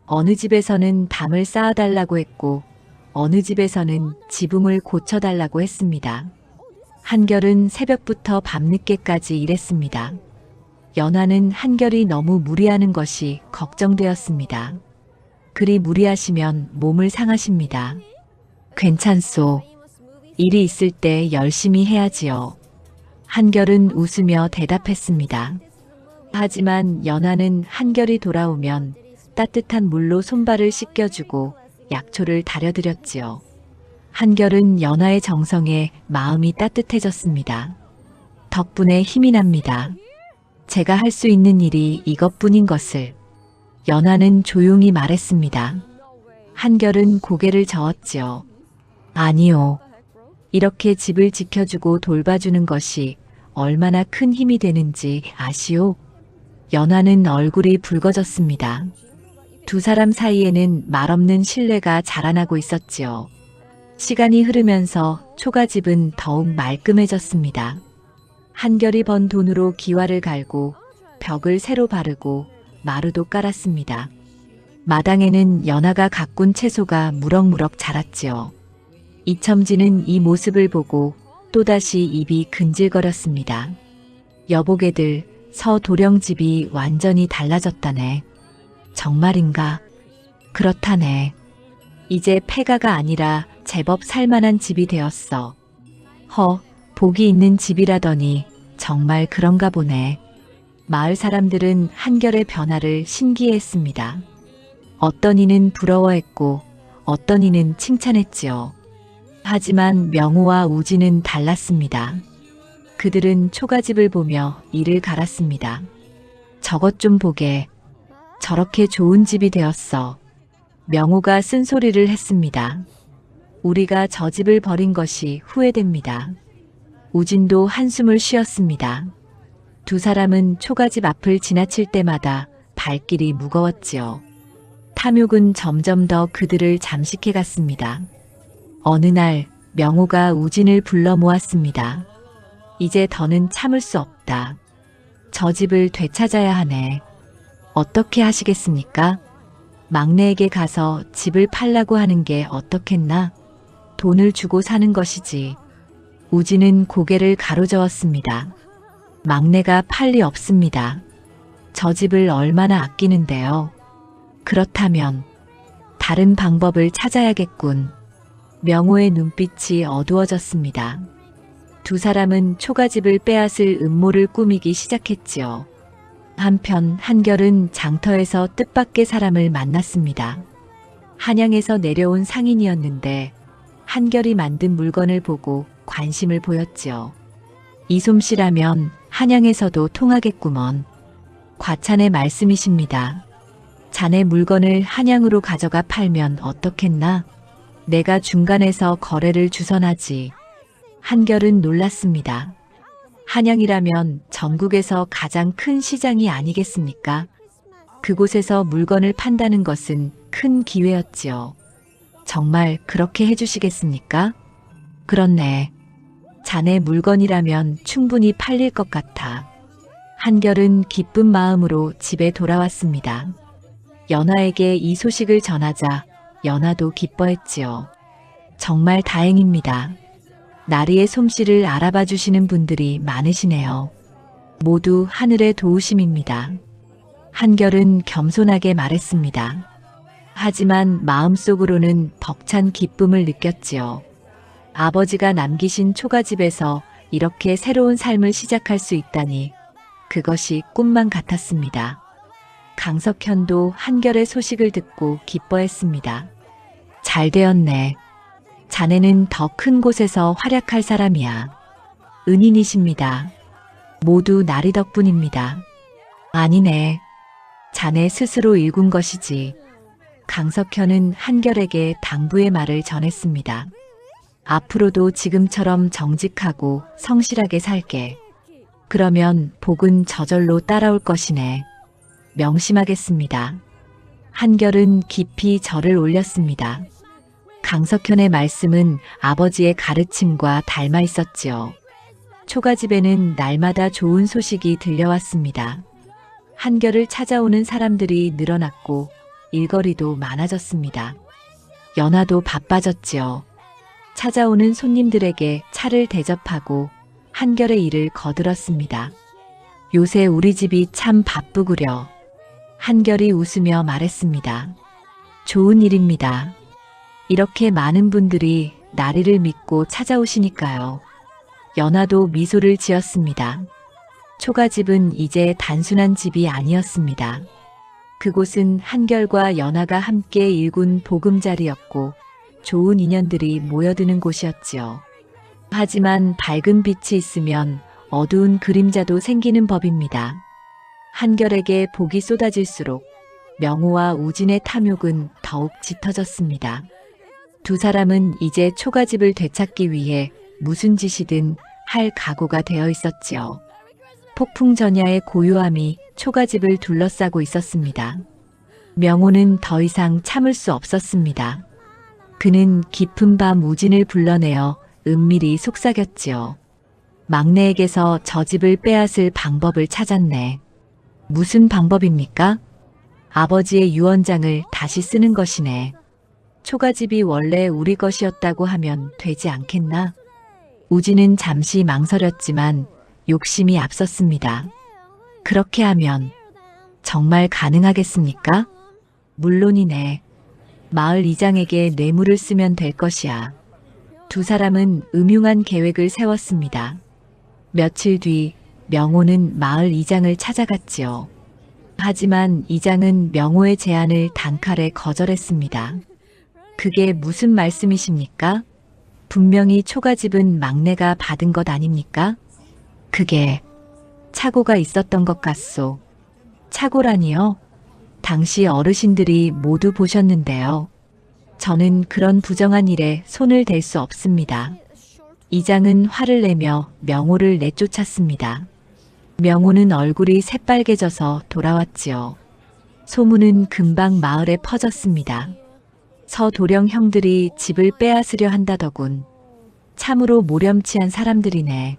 어느 집에서는 담을 쌓아달라고 했고 어느 집에서는 지붕을 고쳐달라고 했습니다. 한결은 새벽부터 밤늦게까지 일했습니다. 연화는 한결이 너무 무리하는 것이 걱정되었습니다. 그리 무리하시면 몸을 상하십니다. 괜찮소. 일이 있을 때 열심히 해야지요. 한결은 웃으며 대답했습니다. 하지만 연화는 한결이 돌아오면 따뜻한 물로 손발을 씻겨주고 약초를 다려드렸지요. 한결은 연화의 정성에 마음이 따뜻해졌습니다. 덕분에 힘이 납니다. 제가 할 수 있는 일이 이것뿐인 것을. 연화는 조용히 말했습니다. 한결은 고개를 저었지요. 아니요. 이렇게 집을 지켜주고 돌봐주는 것이 얼마나 큰 힘이 되는지 아시오? 연화는 얼굴이 붉어졌습니다. 두 사람 사이에는 말없는 신뢰가 자라나고 있었지요. 시간이 흐르면서 초가집은 더욱 말끔해졌습니다. 한결이 번 돈으로 기와를 갈고 벽을 새로 바르고 마루도 깔았습니다. 마당에는 연하가 가꾼 채소가 무럭무럭 자랐지요. 이첨지는 이 모습을 보고 또다시 입이 근질거렸습니다. 여보게들, 서도령집이 완전히 달라졌다네. 정말인가? 그렇다네. 이제 폐가가 아니라 제법 살만한 집이 되었어. 복이 있는 집이라더니 정말 그런가 보네. 마을 사람들은 한결의 변화를 신기해했습니다. 어떤 이는 부러워했고 어떤 이는 칭찬했지요. 하지만 명호와 우진은 달랐습니다. 그들은 초가집을 보며 이를 갈았습니다. 저것 좀 보게. 저렇게 좋은 집이 되었어. 명호가 쓴소리를 했습니다. 우리가 저 집을 버린 것이 후회됩니다. 우진도 한숨을 쉬었습니다. 두 사람은 초가집 앞을 지나칠 때마다 발길이 무거웠지요. 탐욕은 점점 더 그들을 잠식해 갔습니다. 어느 날 명호가 우진을 불러 모았습니다. 이제 더는 참을 수 없다. 저 집을 되찾아야 하네. 어떻게 하시겠습니까? 막내에게 가서 집을 팔라고 하는 게 어떻겠나? 돈을 주고 사는 것이지. 우진은 고개를 가로저었습니다. 막내가 팔 리 없습니다. 저 집을 얼마나 아끼는데요. 그렇다면 다른 방법을 찾아야겠군. 명호의 눈빛이 어두워졌습니다. 두 사람은 초가집을 빼앗을 음모를 꾸미기 시작했지요. 한편 한결은 장터에서 뜻밖의 사람을 만났습니다. 한양에서 내려온 상인이었는데 한결이 만든 물건을 보고 관심을 보였지요. 이 솜씨라면 한양에서도 통하겠구먼. 과찬의 말씀이십니다. 자네 물건을 한양으로 가져가 팔면 어떻겠나? 내가 중간에서 거래를 주선하지. 한결은 놀랐습니다. 한양이라면 전국에서 가장 큰 시장이 아니겠습니까? 그곳에서 물건을 판다는 것은 큰 기회였지요. 정말 그렇게 해주시겠습니까? 그렇네. 자네 물건이라면 충분히 팔릴 것 같아. 한결은 기쁜 마음으로 집에 돌아왔습니다. 연하에게 이 소식을 전하자 연하도 기뻐했지요. 정말 다행입니다. 나리의 솜씨를 알아봐 주시는 분들이 많으시네요. 모두 하늘의 도우심입니다. 한결은 겸손하게 말했습니다. 하지만 마음속으로는 벅찬 기쁨을 느꼈지요. 아버지가 남기신 초가집에서 이렇게 새로운 삶을 시작할 수 있다니 그것이 꿈만 같았습니다. 강석현도 한결의 소식을 듣고 기뻐했습니다. 잘 되었네. 자네는 더 큰 곳에서 활약할 사람이야. 은인이십니다. 모두 나리 덕분입니다. 아니네. 자네 스스로 일군 것이지. 강석현은 한결에게 당부의 말을 전했습니다. 앞으로도 지금처럼 정직하고 성실하게 살게. 그러면 복은 저절로 따라올 것이네. 명심하겠습니다. 한결은 깊이 절을 올렸습니다. 강석현의 말씀은 아버지의 가르침과 닮아 있었지요. 초가집에는 날마다 좋은 소식이 들려왔습니다. 한결을 찾아오는 사람들이 늘어났고 일거리도 많아졌습니다. 연하도 바빠졌지요. 찾아오는 손님들에게 차를 대접하고 한결의 일을 거들었습니다. 요새 우리 집이 참 바쁘구려. 한결이 웃으며 말했습니다. 좋은 일입니다. 이렇게 많은 분들이 나리를 믿고 찾아오시니까요. 연하도 미소를 지었습니다. 초가집은 이제 단순한 집이 아니었습니다. 그곳은 한결과 연하가 함께 일군 보금자리였고 좋은 인연들이 모여드는 곳이었지요. 하지만 밝은 빛이 있으면 어두운 그림자도 생기는 법입니다. 한결에게 복이 쏟아질수록 명호와 우진의 탐욕은 더욱 짙어졌습니다. 두 사람은 이제 초가집을 되찾기 위해 무슨 짓이든 할 각오가 되어 있었지요. 폭풍전야의 고요함이 초가집을 둘러싸고 있었습니다. 명호는 더 이상 참을 수 없었습니다. 그는 깊은 밤 우진을 불러내어 은밀히 속삭였지요. 막내에게서 저 집을 빼앗을 방법을 찾았네. 무슨 방법입니까? 아버지의 유언장을 다시 쓰는 것이네. 초가집이 원래 우리 것이었다고 하면 되지 않겠나? 우진은 잠시 망설였지만 욕심이 앞섰습니다. 그렇게 하면 정말 가능하겠습니까? 물론이네. 마을 이장에게 뇌물을 쓰면 될 것이야. 두 사람은 음흉한 계획을 세웠습니다. 며칠 뒤 명호는 마을 이장을 찾아갔지요. 하지만 이장은 명호의 제안을 단칼에 거절했습니다. 그게 무슨 말씀이십니까? 분명히 초가집은 막내가 받은 것 아닙니까? 그게 착오가 있었던 것 같소. 착오라니요? 당시 어르신들이 모두 보셨는데요. 저는 그런 부정한 일에 손을 댈 수 없습니다. 이장은 화를 내며 명호를 내쫓았습니다. 명호는 얼굴이 새빨개져서 돌아왔지요. 소문은 금방 마을에 퍼졌습니다. 서도령 형들이 집을 빼앗으려 한다더군. 참으로 모렴치한 사람들이네.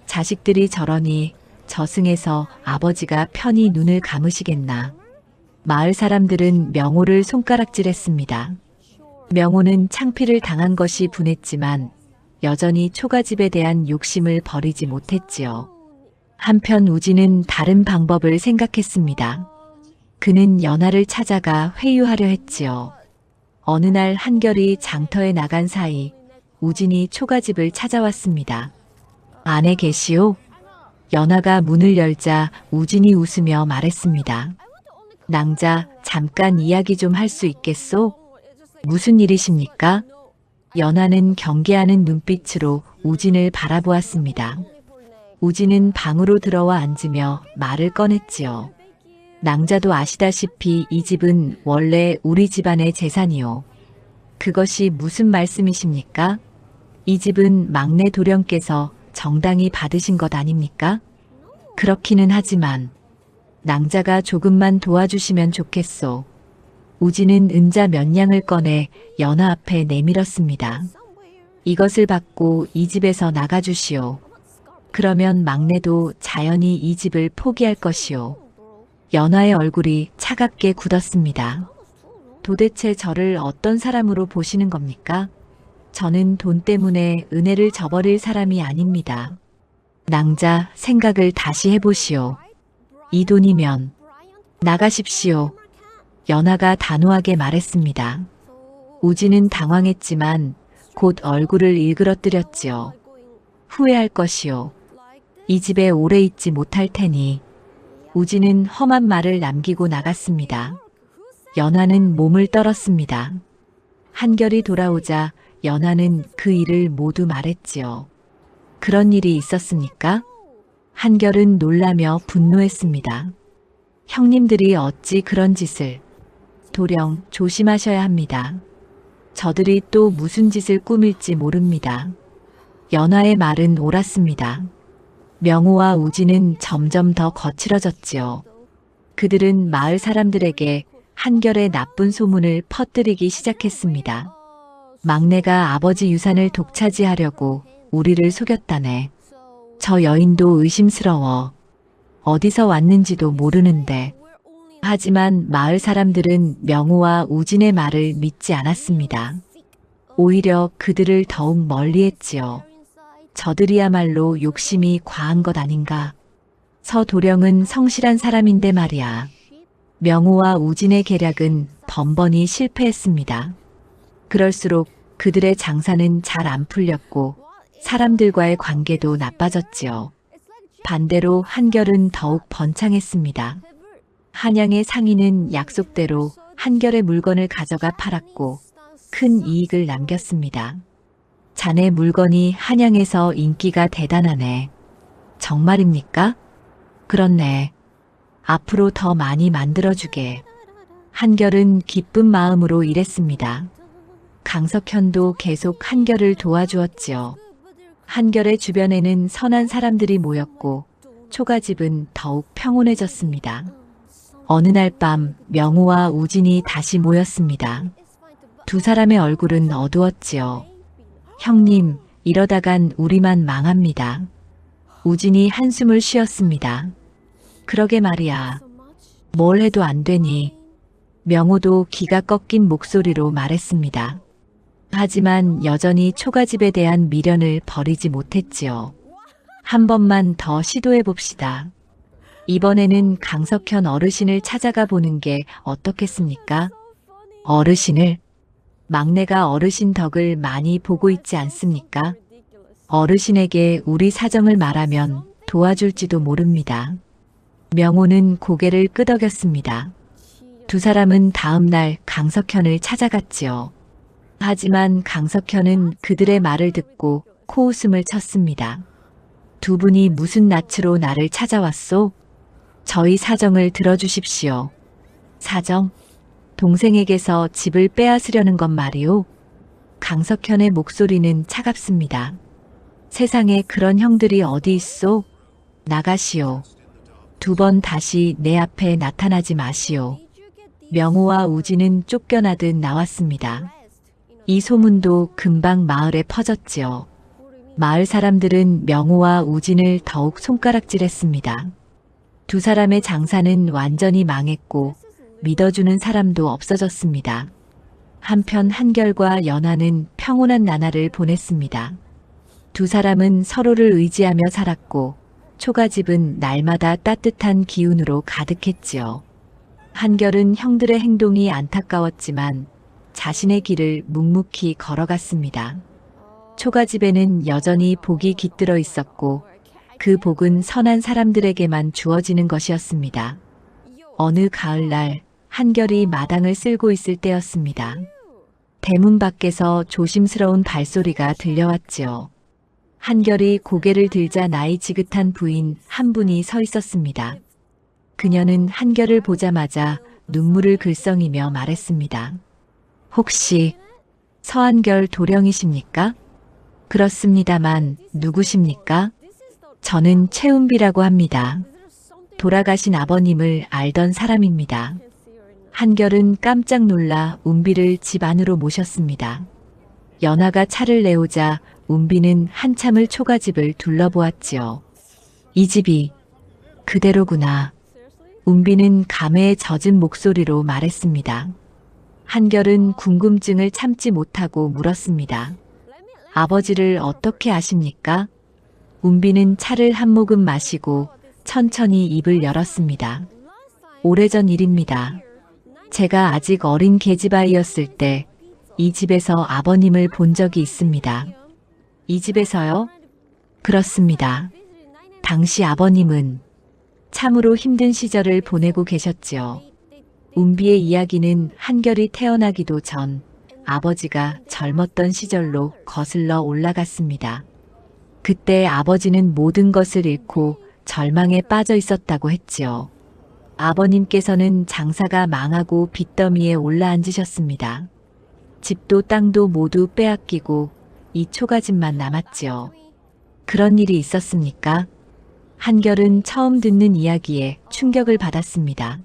자식들이 저러니 저승에서 아버지가 편히 눈을 감으시겠나. 마을 사람들은 명호를 손가락질했습니다. 명호는 창피를 당한 것이 분했지만 여전히 초가집에 대한 욕심을 버리지 못했지요. 한편 우진은 다른 방법을 생각했습니다. 그는 연하를 찾아가 회유하려 했지요. 어느 날 한결이 장터에 나간 사이 우진이 초가집을 찾아왔습니다. 안에 계시오? 연하가 문을 열자 우진이 웃으며 말했습니다. 낭자, 잠깐 이야기 좀 할 수 있겠소? 무슨 일이십니까? 연하는 경계하는 눈빛으로 우진을 바라보았습니다. 우진은 방으로 들어와 앉으며 말을 꺼냈지요. 낭자도 아시다시피 이 집은 원래 우리 집안의 재산이요. 그것이 무슨 말씀이십니까? 이 집은 막내 도령께서 정당히 받으신 것 아닙니까? 그렇기는 하지만 낭자가 조금만 도와주시면 좋겠소. 우진은 은자 몇 냥을 꺼내 연하 앞에 내밀었습니다. 이것을 받고 이 집에서 나가주시오. 그러면 막내도 자연히 이 집을 포기할 것이오. 연하의 얼굴이 차갑게 굳었습니다. 도대체 저를 어떤 사람으로 보시는 겁니까? 저는 돈 때문에 은혜를 저버릴 사람이 아닙니다. 낭자, 생각을 다시 해보시오. 이 돈이면 나가십시오. 연하가 단호하게 말했습니다. 우진은 당황했지만 곧 얼굴을 일그러뜨렸지요. 후회할 것이오. 이 집에 오래 있지 못할 테니. 우진은 험한 말을 남기고 나갔습니다. 연하는 몸을 떨었습니다. 한결이 돌아오자 연하는 그 일을 모두 말했지요. 그런 일이 있었습니까? 한결은 놀라며 분노했습니다. 형님들이 어찌 그런 짓을. 도령, 조심하셔야 합니다. 저들이 또 무슨 짓을 꾸밀지 모릅니다. 연하의 말은 옳았습니다. 명호와 우진은 점점 더 거칠어졌지요. 그들은 마을 사람들에게 한결의 나쁜 소문을 퍼뜨리기 시작했습니다. 막내가 아버지 유산을 독차지하려고 우리를 속였다네. 저 여인도 의심스러워. 어디서 왔는지도 모르는데. 하지만 마을 사람들은 명호와 우진의 말을 믿지 않았습니다. 오히려 그들을 더욱 멀리했지요. 저들이야말로 욕심이 과한 것 아닌가. 서도령은 성실한 사람인데 말이야. 명호와 우진의 계략은 번번이 실패했습니다. 그럴수록 그들의 장사는 잘 안 풀렸고 사람들과의 관계도 나빠졌지요. 반대로 한결은 더욱 번창했습니다. 한양의 상인은 약속대로 한결의 물건을 가져가 팔았고 큰 이익을 남겼습니다. 자네 물건이 한양에서 인기가 대단하네. 정말입니까? 그렇네. 앞으로 더 많이 만들어주게. 한결은 기쁜 마음으로 일했습니다. 강석현도 계속 한결을 도와주었지요. 한결의 주변에는 선한 사람들이 모였고 초가집은 더욱 평온해졌습니다. 어느 날 밤 명호와 우진이 다시 모였습니다. 두 사람의 얼굴은 어두웠지요. 형님, 이러다간 우리만 망합니다. 우진이 한숨을 쉬었습니다. 그러게 말이야. 뭘 해도 안 되니. 명호도 기가 꺾인 목소리로 말했습니다. 하지만 여전히 초가집에 대한 미련을 버리지 못했지요. 한 번만 더 시도해 봅시다. 이번에는 강석현 어르신을 찾아가 보는 게 어떻겠습니까? 어르신을? 막내가 어르신 덕을 많이 보고 있지 않습니까? 어르신에게 우리 사정을 말하면 도와줄지도 모릅니다. 명호는 고개를 끄덕였습니다. 두 사람은 다음 날 강석현을 찾아갔지요. 하지만 강석현은 그들의 말을 듣고 코웃음을 쳤습니다. 두 분이 무슨 낯으로 나를 찾아왔소? 저희 사정을 들어주십시오. 사정? 동생에게서 집을 빼앗으려는 것 말이오? 강석현의 목소리는 차갑습니다. 세상에 그런 형들이 어디 있소? 나가시오. 두 번 다시 내 앞에 나타나지 마시오. 명호와 우진은 쫓겨나듯 나왔습니다. 이 소문도 금방 마을에 퍼졌지요. 마을 사람들은 명호와 우진을 더욱 손가락질했습니다. 두 사람의 장사는 완전히 망했고 믿어주는 사람도 없어졌습니다. 한편 한결과 연하는 평온한 나날을 보냈습니다. 두 사람은 서로를 의지하며 살았고 초가집은 날마다 따뜻한 기운으로 가득했지요. 한결은 형들의 행동이 안타까웠지만 자신의 길을 묵묵히 걸어갔습니다. 초가집에는 여전히 복이 깃들어 있었고 그 복은 선한 사람들에게만 주어지는 것이었습니다. 어느 가을날 한결이 마당을 쓸고 있을 때였습니다. 대문 밖에서 조심스러운 발소리가 들려왔지요. 한결이 고개를 들자 나이 지긋한 부인 한 분이 서 있었습니다. 그녀는 한결을 보자마자 눈물을 글썽이며 말했습니다. 혹시 서한결 도령이십니까? 그렇습니다만 누구십니까? 저는 최은비라고 합니다. 돌아가신 아버님을 알던 사람입니다. 한결은 깜짝 놀라 운비를 집 안으로 모셨습니다. 연하가 차를 내오자 운비는 한참을 초가집을 둘러보았지요. 이 집이 그대로구나. 운비는 감회에 젖은 목소리로 말했습니다. 한결은 궁금증을 참지 못하고 물었습니다. 아버지를 어떻게 아십니까? 운비는 차를 한 모금 마시고 천천히 입을 열었습니다. 오래전 일입니다. 제가 아직 어린 계집아이였을 때 이 집에서 아버님을 본 적이 있습니다. 이 집에서요? 그렇습니다. 당시 아버님은 참으로 힘든 시절을 보내고 계셨지요. 운비의 이야기는 한결이 태어나기도 전 아버지가 젊었던 시절로 거슬러 올라갔습니다. 그때 아버지는 모든 것을 잃고 절망에 빠져 있었다고 했지요. 아버님께서는 장사가 망하고 빚더미에 올라앉으셨습니다. 집도 땅도 모두 빼앗기고 이 초가집만 남았지요. 그런 일이 있었습니까? 한결은 처음 듣는 이야기에 충격을 받았습니다.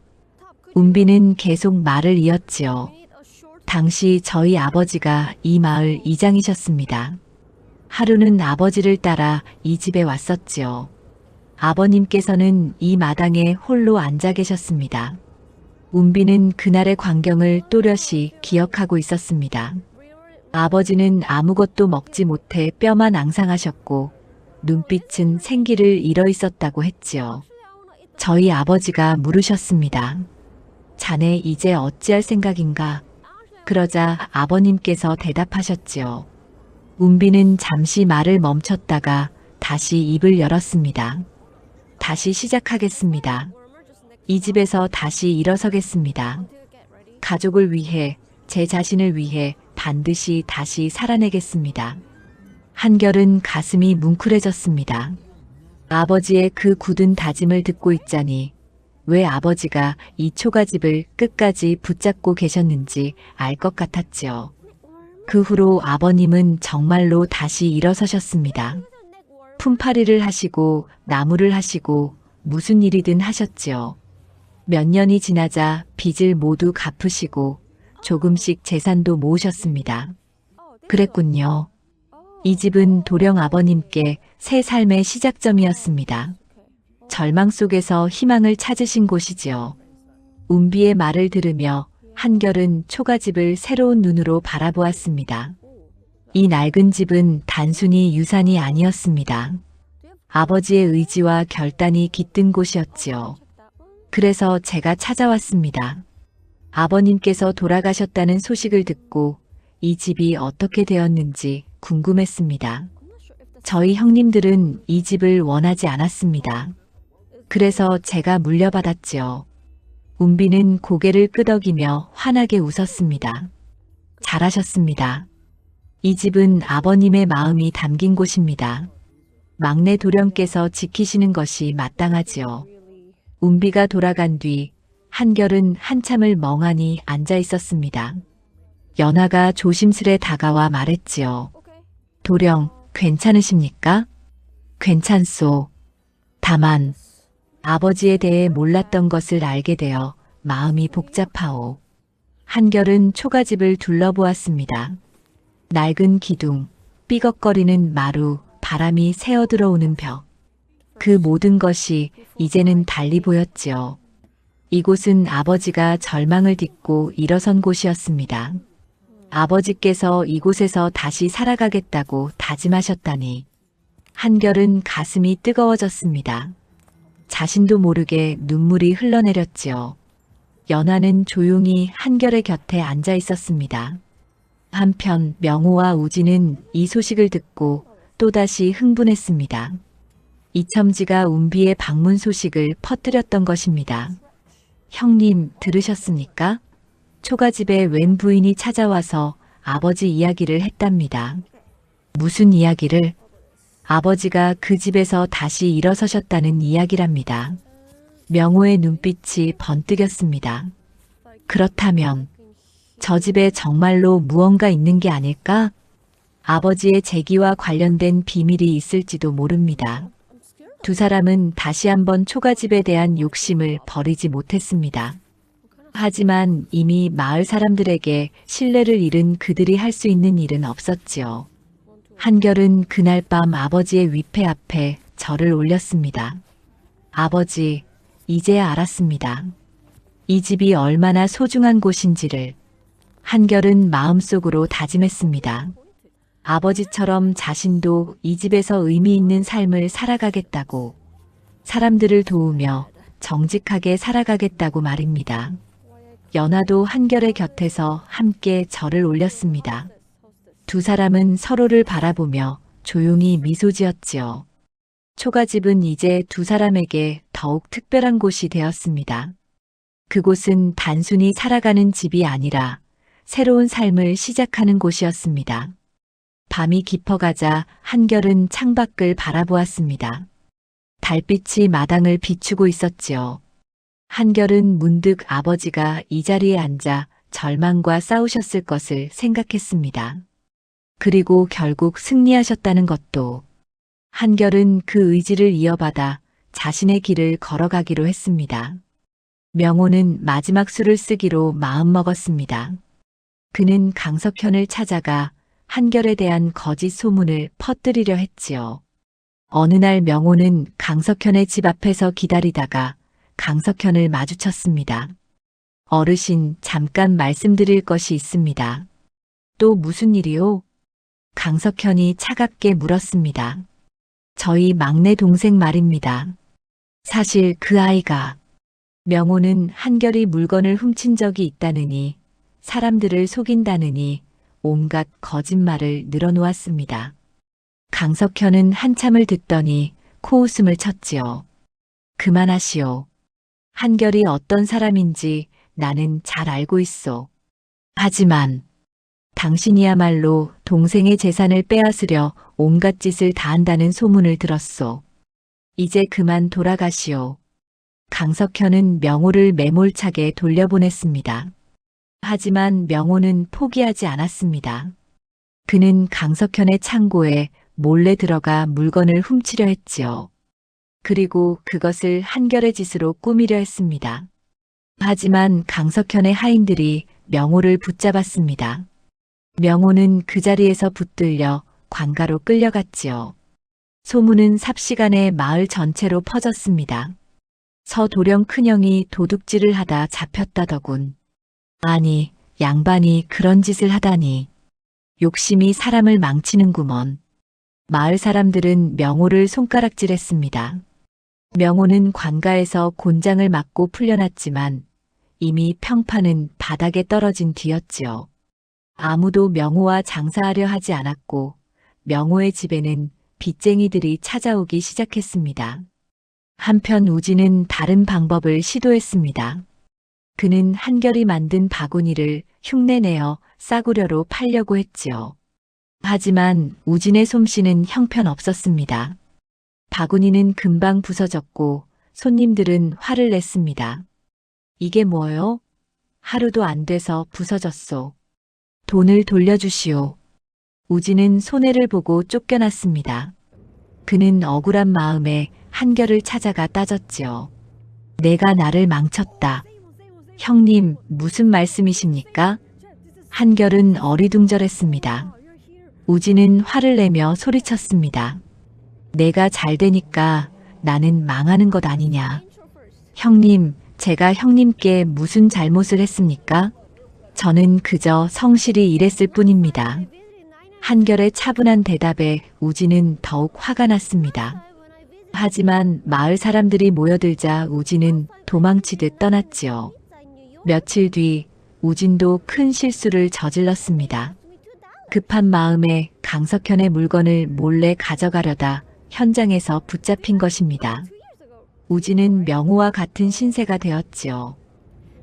운비는 계속 말을 이었지요. 당시 저희 아버지가 이 마을 이장이셨습니다. 하루는 아버지를 따라 이 집에 왔었지요. 아버님께서는 이 마당에 홀로 앉아 계셨습니다. 운비는 그날의 광경을 또렷이 기억하고 있었습니다. 아버지는 아무것도 먹지 못해 뼈만 앙상하셨고 눈빛은 생기를 잃어 있었다고 했지요. 저희 아버지가 물으셨습니다. 자네 이제 어찌할 생각인가? 그러자 아버님께서 대답하셨지요. 운비는 잠시 말을 멈췄다가 다시 입을 열었습니다. 다시 시작하겠습니다. 이 집에서 다시 일어서겠습니다. 가족을 위해, 제 자신을 위해 반드시 다시 살아내겠습니다. 한결은 가슴이 뭉클해졌습니다. 아버지의 그 굳은 다짐을 듣고 있자니 왜 아버지가 이 초가집을 끝까지 붙잡고 계셨는지 알 것 같았지요. 그 후로 아버님은 정말로 다시 일어서셨습니다. 품팔이를 하시고 나무를 하시고 무슨 일이든 하셨지요. 몇 년이 지나자 빚을 모두 갚으시고 조금씩 재산도 모으셨습니다. 그랬군요. 이 집은 도령 아버님께 새 삶의 시작점이었습니다. 절망 속에서 희망을 찾으신 곳이지요. 운비의 말을 들으며 한결은 초가집을 새로운 눈으로 바라보았습니다. 이 낡은 집은 단순히 유산이 아니었습니다. 아버지의 의지와 결단이 깃든 곳이었지요. 그래서 제가 찾아왔습니다. 아버님께서 돌아가셨다는 소식을 듣고 이 집이 어떻게 되었는지 궁금했습니다. 저희 형님들은 이 집을 원하지 않았습니다. 그래서 제가 물려받았지요. 운비는 고개를 끄덕이며 환하게 웃었습니다. 잘하셨습니다. 이 집은 아버님의 마음이 담긴 곳입니다. 막내 도령께서 지키시는 것이 마땅하지요. 운비가 돌아간 뒤 한결은 한참을 멍하니 앉아 있었습니다. 연하가 조심스레 다가와 말했지요. 도령, 괜찮으십니까? 괜찮소. 다만 아버지에 대해 몰랐던 것을 알게 되어 마음이 복잡하오. 한결은 초가집을 둘러보았습니다. 낡은 기둥, 삐걱거리는 마루, 바람이 새어 들어오는 벽. 그 모든 것이 이제는 달리 보였지요. 이곳은 아버지가 절망을 딛고 일어선 곳이었습니다. 아버지께서 이곳에서 다시 살아가겠다고 다짐하셨다니. 한결은 가슴이 뜨거워졌습니다. 자신도 모르게 눈물이 흘러내렸지요. 연하는 조용히 한결의 곁에 앉아 있었습니다. 한편 명호와 우진은 이 소식을 듣고 또다시 흥분했습니다. 이첨지가 운비의 방문 소식을 퍼뜨렸던 것입니다. 형님, 들으셨습니까? 초가집에 웬 부인이 찾아와서 아버지 이야기를 했답니다. 무슨 이야기를? 아버지가 그 집에서 다시 일어서셨다는 이야기랍니다. 명호의 눈빛이 번뜩였습니다. 그렇다면 저 집에 정말로 무언가 있는 게 아닐까? 아버지의 재기와 관련된 비밀이 있을지도 모릅니다. 두 사람은 다시 한번 초가집에 대한 욕심을 버리지 못했습니다. 하지만 이미 마을 사람들에게 신뢰를 잃은 그들이 할 수 있는 일은 없었지요. 한결은 그날 밤 아버지의 위패 앞에 절을 올렸습니다. 아버지, 이제야 알았습니다. 이 집이 얼마나 소중한 곳인지를. 한결은 마음속으로 다짐했습니다. 아버지처럼 자신도 이 집에서 의미 있는 삶을 살아가겠다고, 사람들을 도우며 정직하게 살아가겠다고 말입니다. 연하도 한결의 곁에서 함께 절을 올렸습니다. 두 사람은 서로를 바라보며 조용히 미소 지었지요. 초가집은 이제 두 사람에게 더욱 특별한 곳이 되었습니다. 그곳은 단순히 살아가는 집이 아니라 새로운 삶을 시작하는 곳이었습니다. 밤이 깊어가자 한결은 창밖을 바라보았습니다. 달빛이 마당을 비추고 있었지요. 한결은 문득 아버지가 이 자리에 앉아 절망과 싸우셨을 것을 생각했습니다. 그리고 결국 승리하셨다는 것도. 한결은 그 의지를 이어받아 자신의 길을 걸어가기로 했습니다. 명호는 마지막 수를 쓰기로 마음먹었습니다. 그는 강석현을 찾아가 한결에 대한 거짓 소문을 퍼뜨리려 했지요. 어느 날 명호는 강석현의 집 앞에서 기다리다가 강석현을 마주쳤습니다. 어르신, 잠깐 말씀드릴 것이 있습니다. 또 무슨 일이요? 강석현이 차갑게 물었습니다. 저희 막내 동생 말입니다. 사실 그 아이가. 명호는 한결이 물건을 훔친 적이 있다느니, 사람들을 속인다느니 온갖 거짓말을 늘어놓았습니다. 강석현은 한참을 듣더니 코웃음을 쳤지요. 그만하시오. 한결이 어떤 사람인지 나는 잘 알고 있소. 하지만 당신이야말로 동생의 재산을 빼앗으려 온갖 짓을 다 한다는 소문을 들었소. 이제 그만 돌아가시오. 강석현은 명호를 매몰차게 돌려보냈습니다. 하지만 명호는 포기하지 않았습니다. 그는 강석현의 창고에 몰래 들어가 물건을 훔치려 했지요. 그리고 그것을 한결의 짓으로 꾸미려 했습니다. 하지만 강석현의 하인들이 명호를 붙잡았습니다. 명호는 그 자리에서 붙들려 관가로 끌려갔지요. 소문은 삽시간에 마을 전체로 퍼졌습니다. 서도령 큰형이 도둑질을 하다 잡혔다더군. 아니, 양반이 그런 짓을 하다니. 욕심이 사람을 망치는구먼. 마을 사람들은 명호를 손가락질했습니다. 명호는 관가에서 곤장을 맞고 풀려났지만 이미 평판은 바닥에 떨어진 뒤였지요. 아무도 명호와 장사하려 하지 않았고 명호의 집에는 빚쟁이들이 찾아오기 시작했습니다. 한편 우진은 다른 방법을 시도했습니다. 그는 한결이 만든 바구니를 흉내내어 싸구려로 팔려고 했지요. 하지만 우진의 솜씨는 형편없었습니다. 바구니는 금방 부서졌고 손님들은 화를 냈습니다. 이게 뭐요? 하루도 안 돼서 부서졌소. 돈을 돌려주시오. 우진은 손해를 보고 쫓겨났습니다. 그는 억울한 마음에 한결을 찾아가 따졌지요. 내가 나를 망쳤다. 형님, 무슨 말씀이십니까? 한결은 어리둥절했습니다. 우진은 화를 내며 소리쳤습니다. 내가 잘 되니까 나는 망하는 것 아니냐. 형님, 제가 형님께 무슨 잘못을 했습니까? 저는 그저 성실히 일했을 뿐입니다. 한결의 차분한 대답에 우진은 더욱 화가 났습니다. 하지만 마을 사람들이 모여들자 우진은 도망치듯 떠났지요. 며칠 뒤 우진도 큰 실수를 저질렀습니다. 급한 마음에 강석현의 물건을 몰래 가져가려다 현장에서 붙잡힌 것입니다. 우진은 명호와 같은 신세가 되었지요.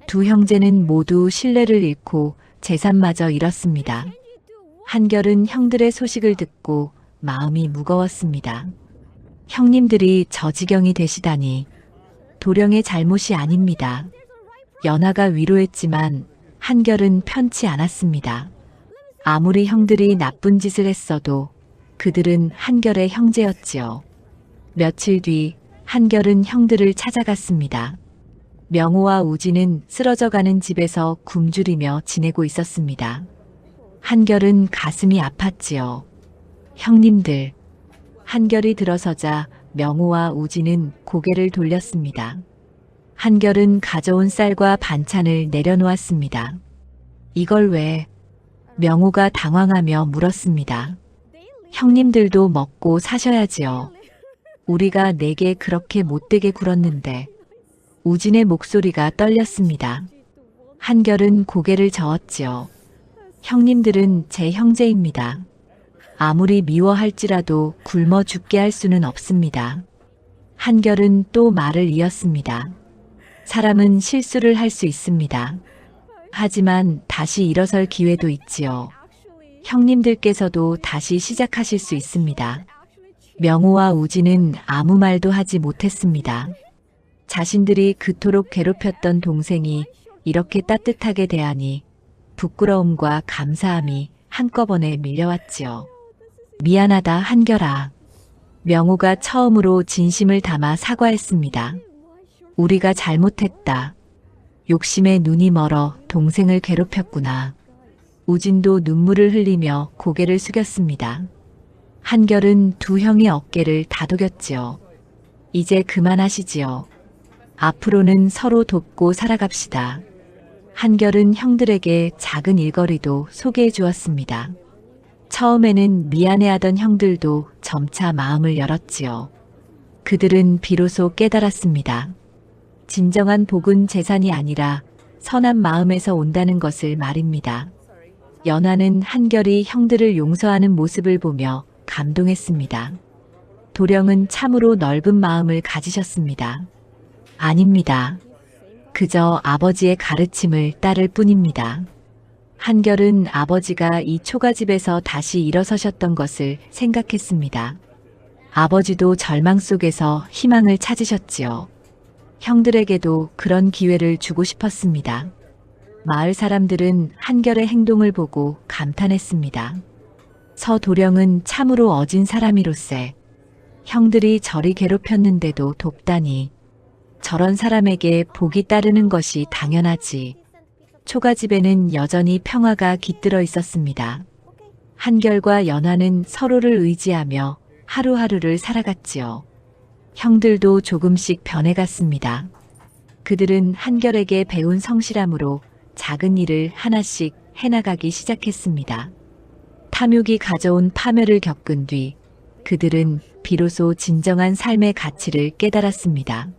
두 형제는 모두 신뢰를 잃고 재산마저 잃었습니다. 한결은 형들의 소식을 듣고 마음이 무거웠습니다. 형님들이 저 지경이 되시다니. 도령의 잘못이 아닙니다. 연하가 위로했지만 한결은 편치 않았습니다. 아무리 형들이 나쁜 짓을 했어도 그들은 한결의 형제였지요. 며칠 뒤 한결은 형들을 찾아갔습니다. 명호와 우진은 쓰러져가는 집에서 굶주리며 지내고 있었습니다. 한결은 가슴이 아팠지요. 형님들. 한결이 들어서자 명호와 우진은 고개를 돌렸습니다. 한결은 가져온 쌀과 반찬을 내려놓았습니다. 이걸 왜? 명호가 당황하며 물었습니다. 형님들도 먹고 사셔야지요. 우리가 내게 그렇게 못되게 굴었는데. 우진의 목소리가 떨렸습니다. 한결은 고개를 저었지요. 형님들은 제 형제입니다. 아무리 미워할지라도 굶어 죽게 할 수는 없습니다. 한결은 또 말을 이었습니다. 사람은 실수를 할 수 있습니다. 하지만 다시 일어설 기회도 있지요. 형님들께서도 다시 시작하실 수 있습니다. 명호와 우진은 아무 말도 하지 못했습니다. 자신들이 그토록 괴롭혔던 동생이 이렇게 따뜻하게 대하니 부끄러움과 감사함이 한꺼번에 밀려왔지요. 미안하다 한결아. 명호가 처음으로 진심을 담아 사과했습니다. 우리가 잘못했다. 욕심에 눈이 멀어 동생을 괴롭혔구나. 우진도 눈물을 흘리며 고개를 숙였습니다. 한결은 두 형의 어깨를 다독였지요. 이제 그만하시지요. 앞으로는 서로 돕고 살아갑시다. 한결은 형들에게 작은 일거리도 소개해 주었습니다. 처음에는 미안해하던 형들도 점차 마음을 열었지요. 그들은 비로소 깨달았습니다. 진정한 복은 재산이 아니라 선한 마음에서 온다는 것을 말입니다. 연하는 한결이 형들을 용서하는 모습을 보며 감동했습니다. 도령은 참으로 넓은 마음을 가지셨습니다. 아닙니다. 그저 아버지의 가르침을 따를 뿐입니다. 한결은 아버지가 이 초가집에서 다시 일어서셨던 것을 생각했습니다. 아버지도 절망 속에서 희망을 찾으셨지요. 형들에게도 그런 기회를 주고 싶었습니다. 마을 사람들은 한결의 행동을 보고 감탄했습니다. 서도령은 참으로 어진 사람이로세. 형들이 저리 괴롭혔는데도 돕다니. 저런 사람에게 복이 따르는 것이 당연하지. 초가집에는 여전히 평화가 깃들어 있었습니다. 한결과 연화는 서로를 의지하며 하루하루를 살아갔지요. 형들도 조금씩 변해갔습니다. 그들은 한결에게 배운 성실함으로 작은 일을 하나씩 해나가기 시작했습니다. 탐욕이 가져온 파멸을 겪은 뒤 그들은 비로소 진정한 삶의 가치를 깨달았습니다.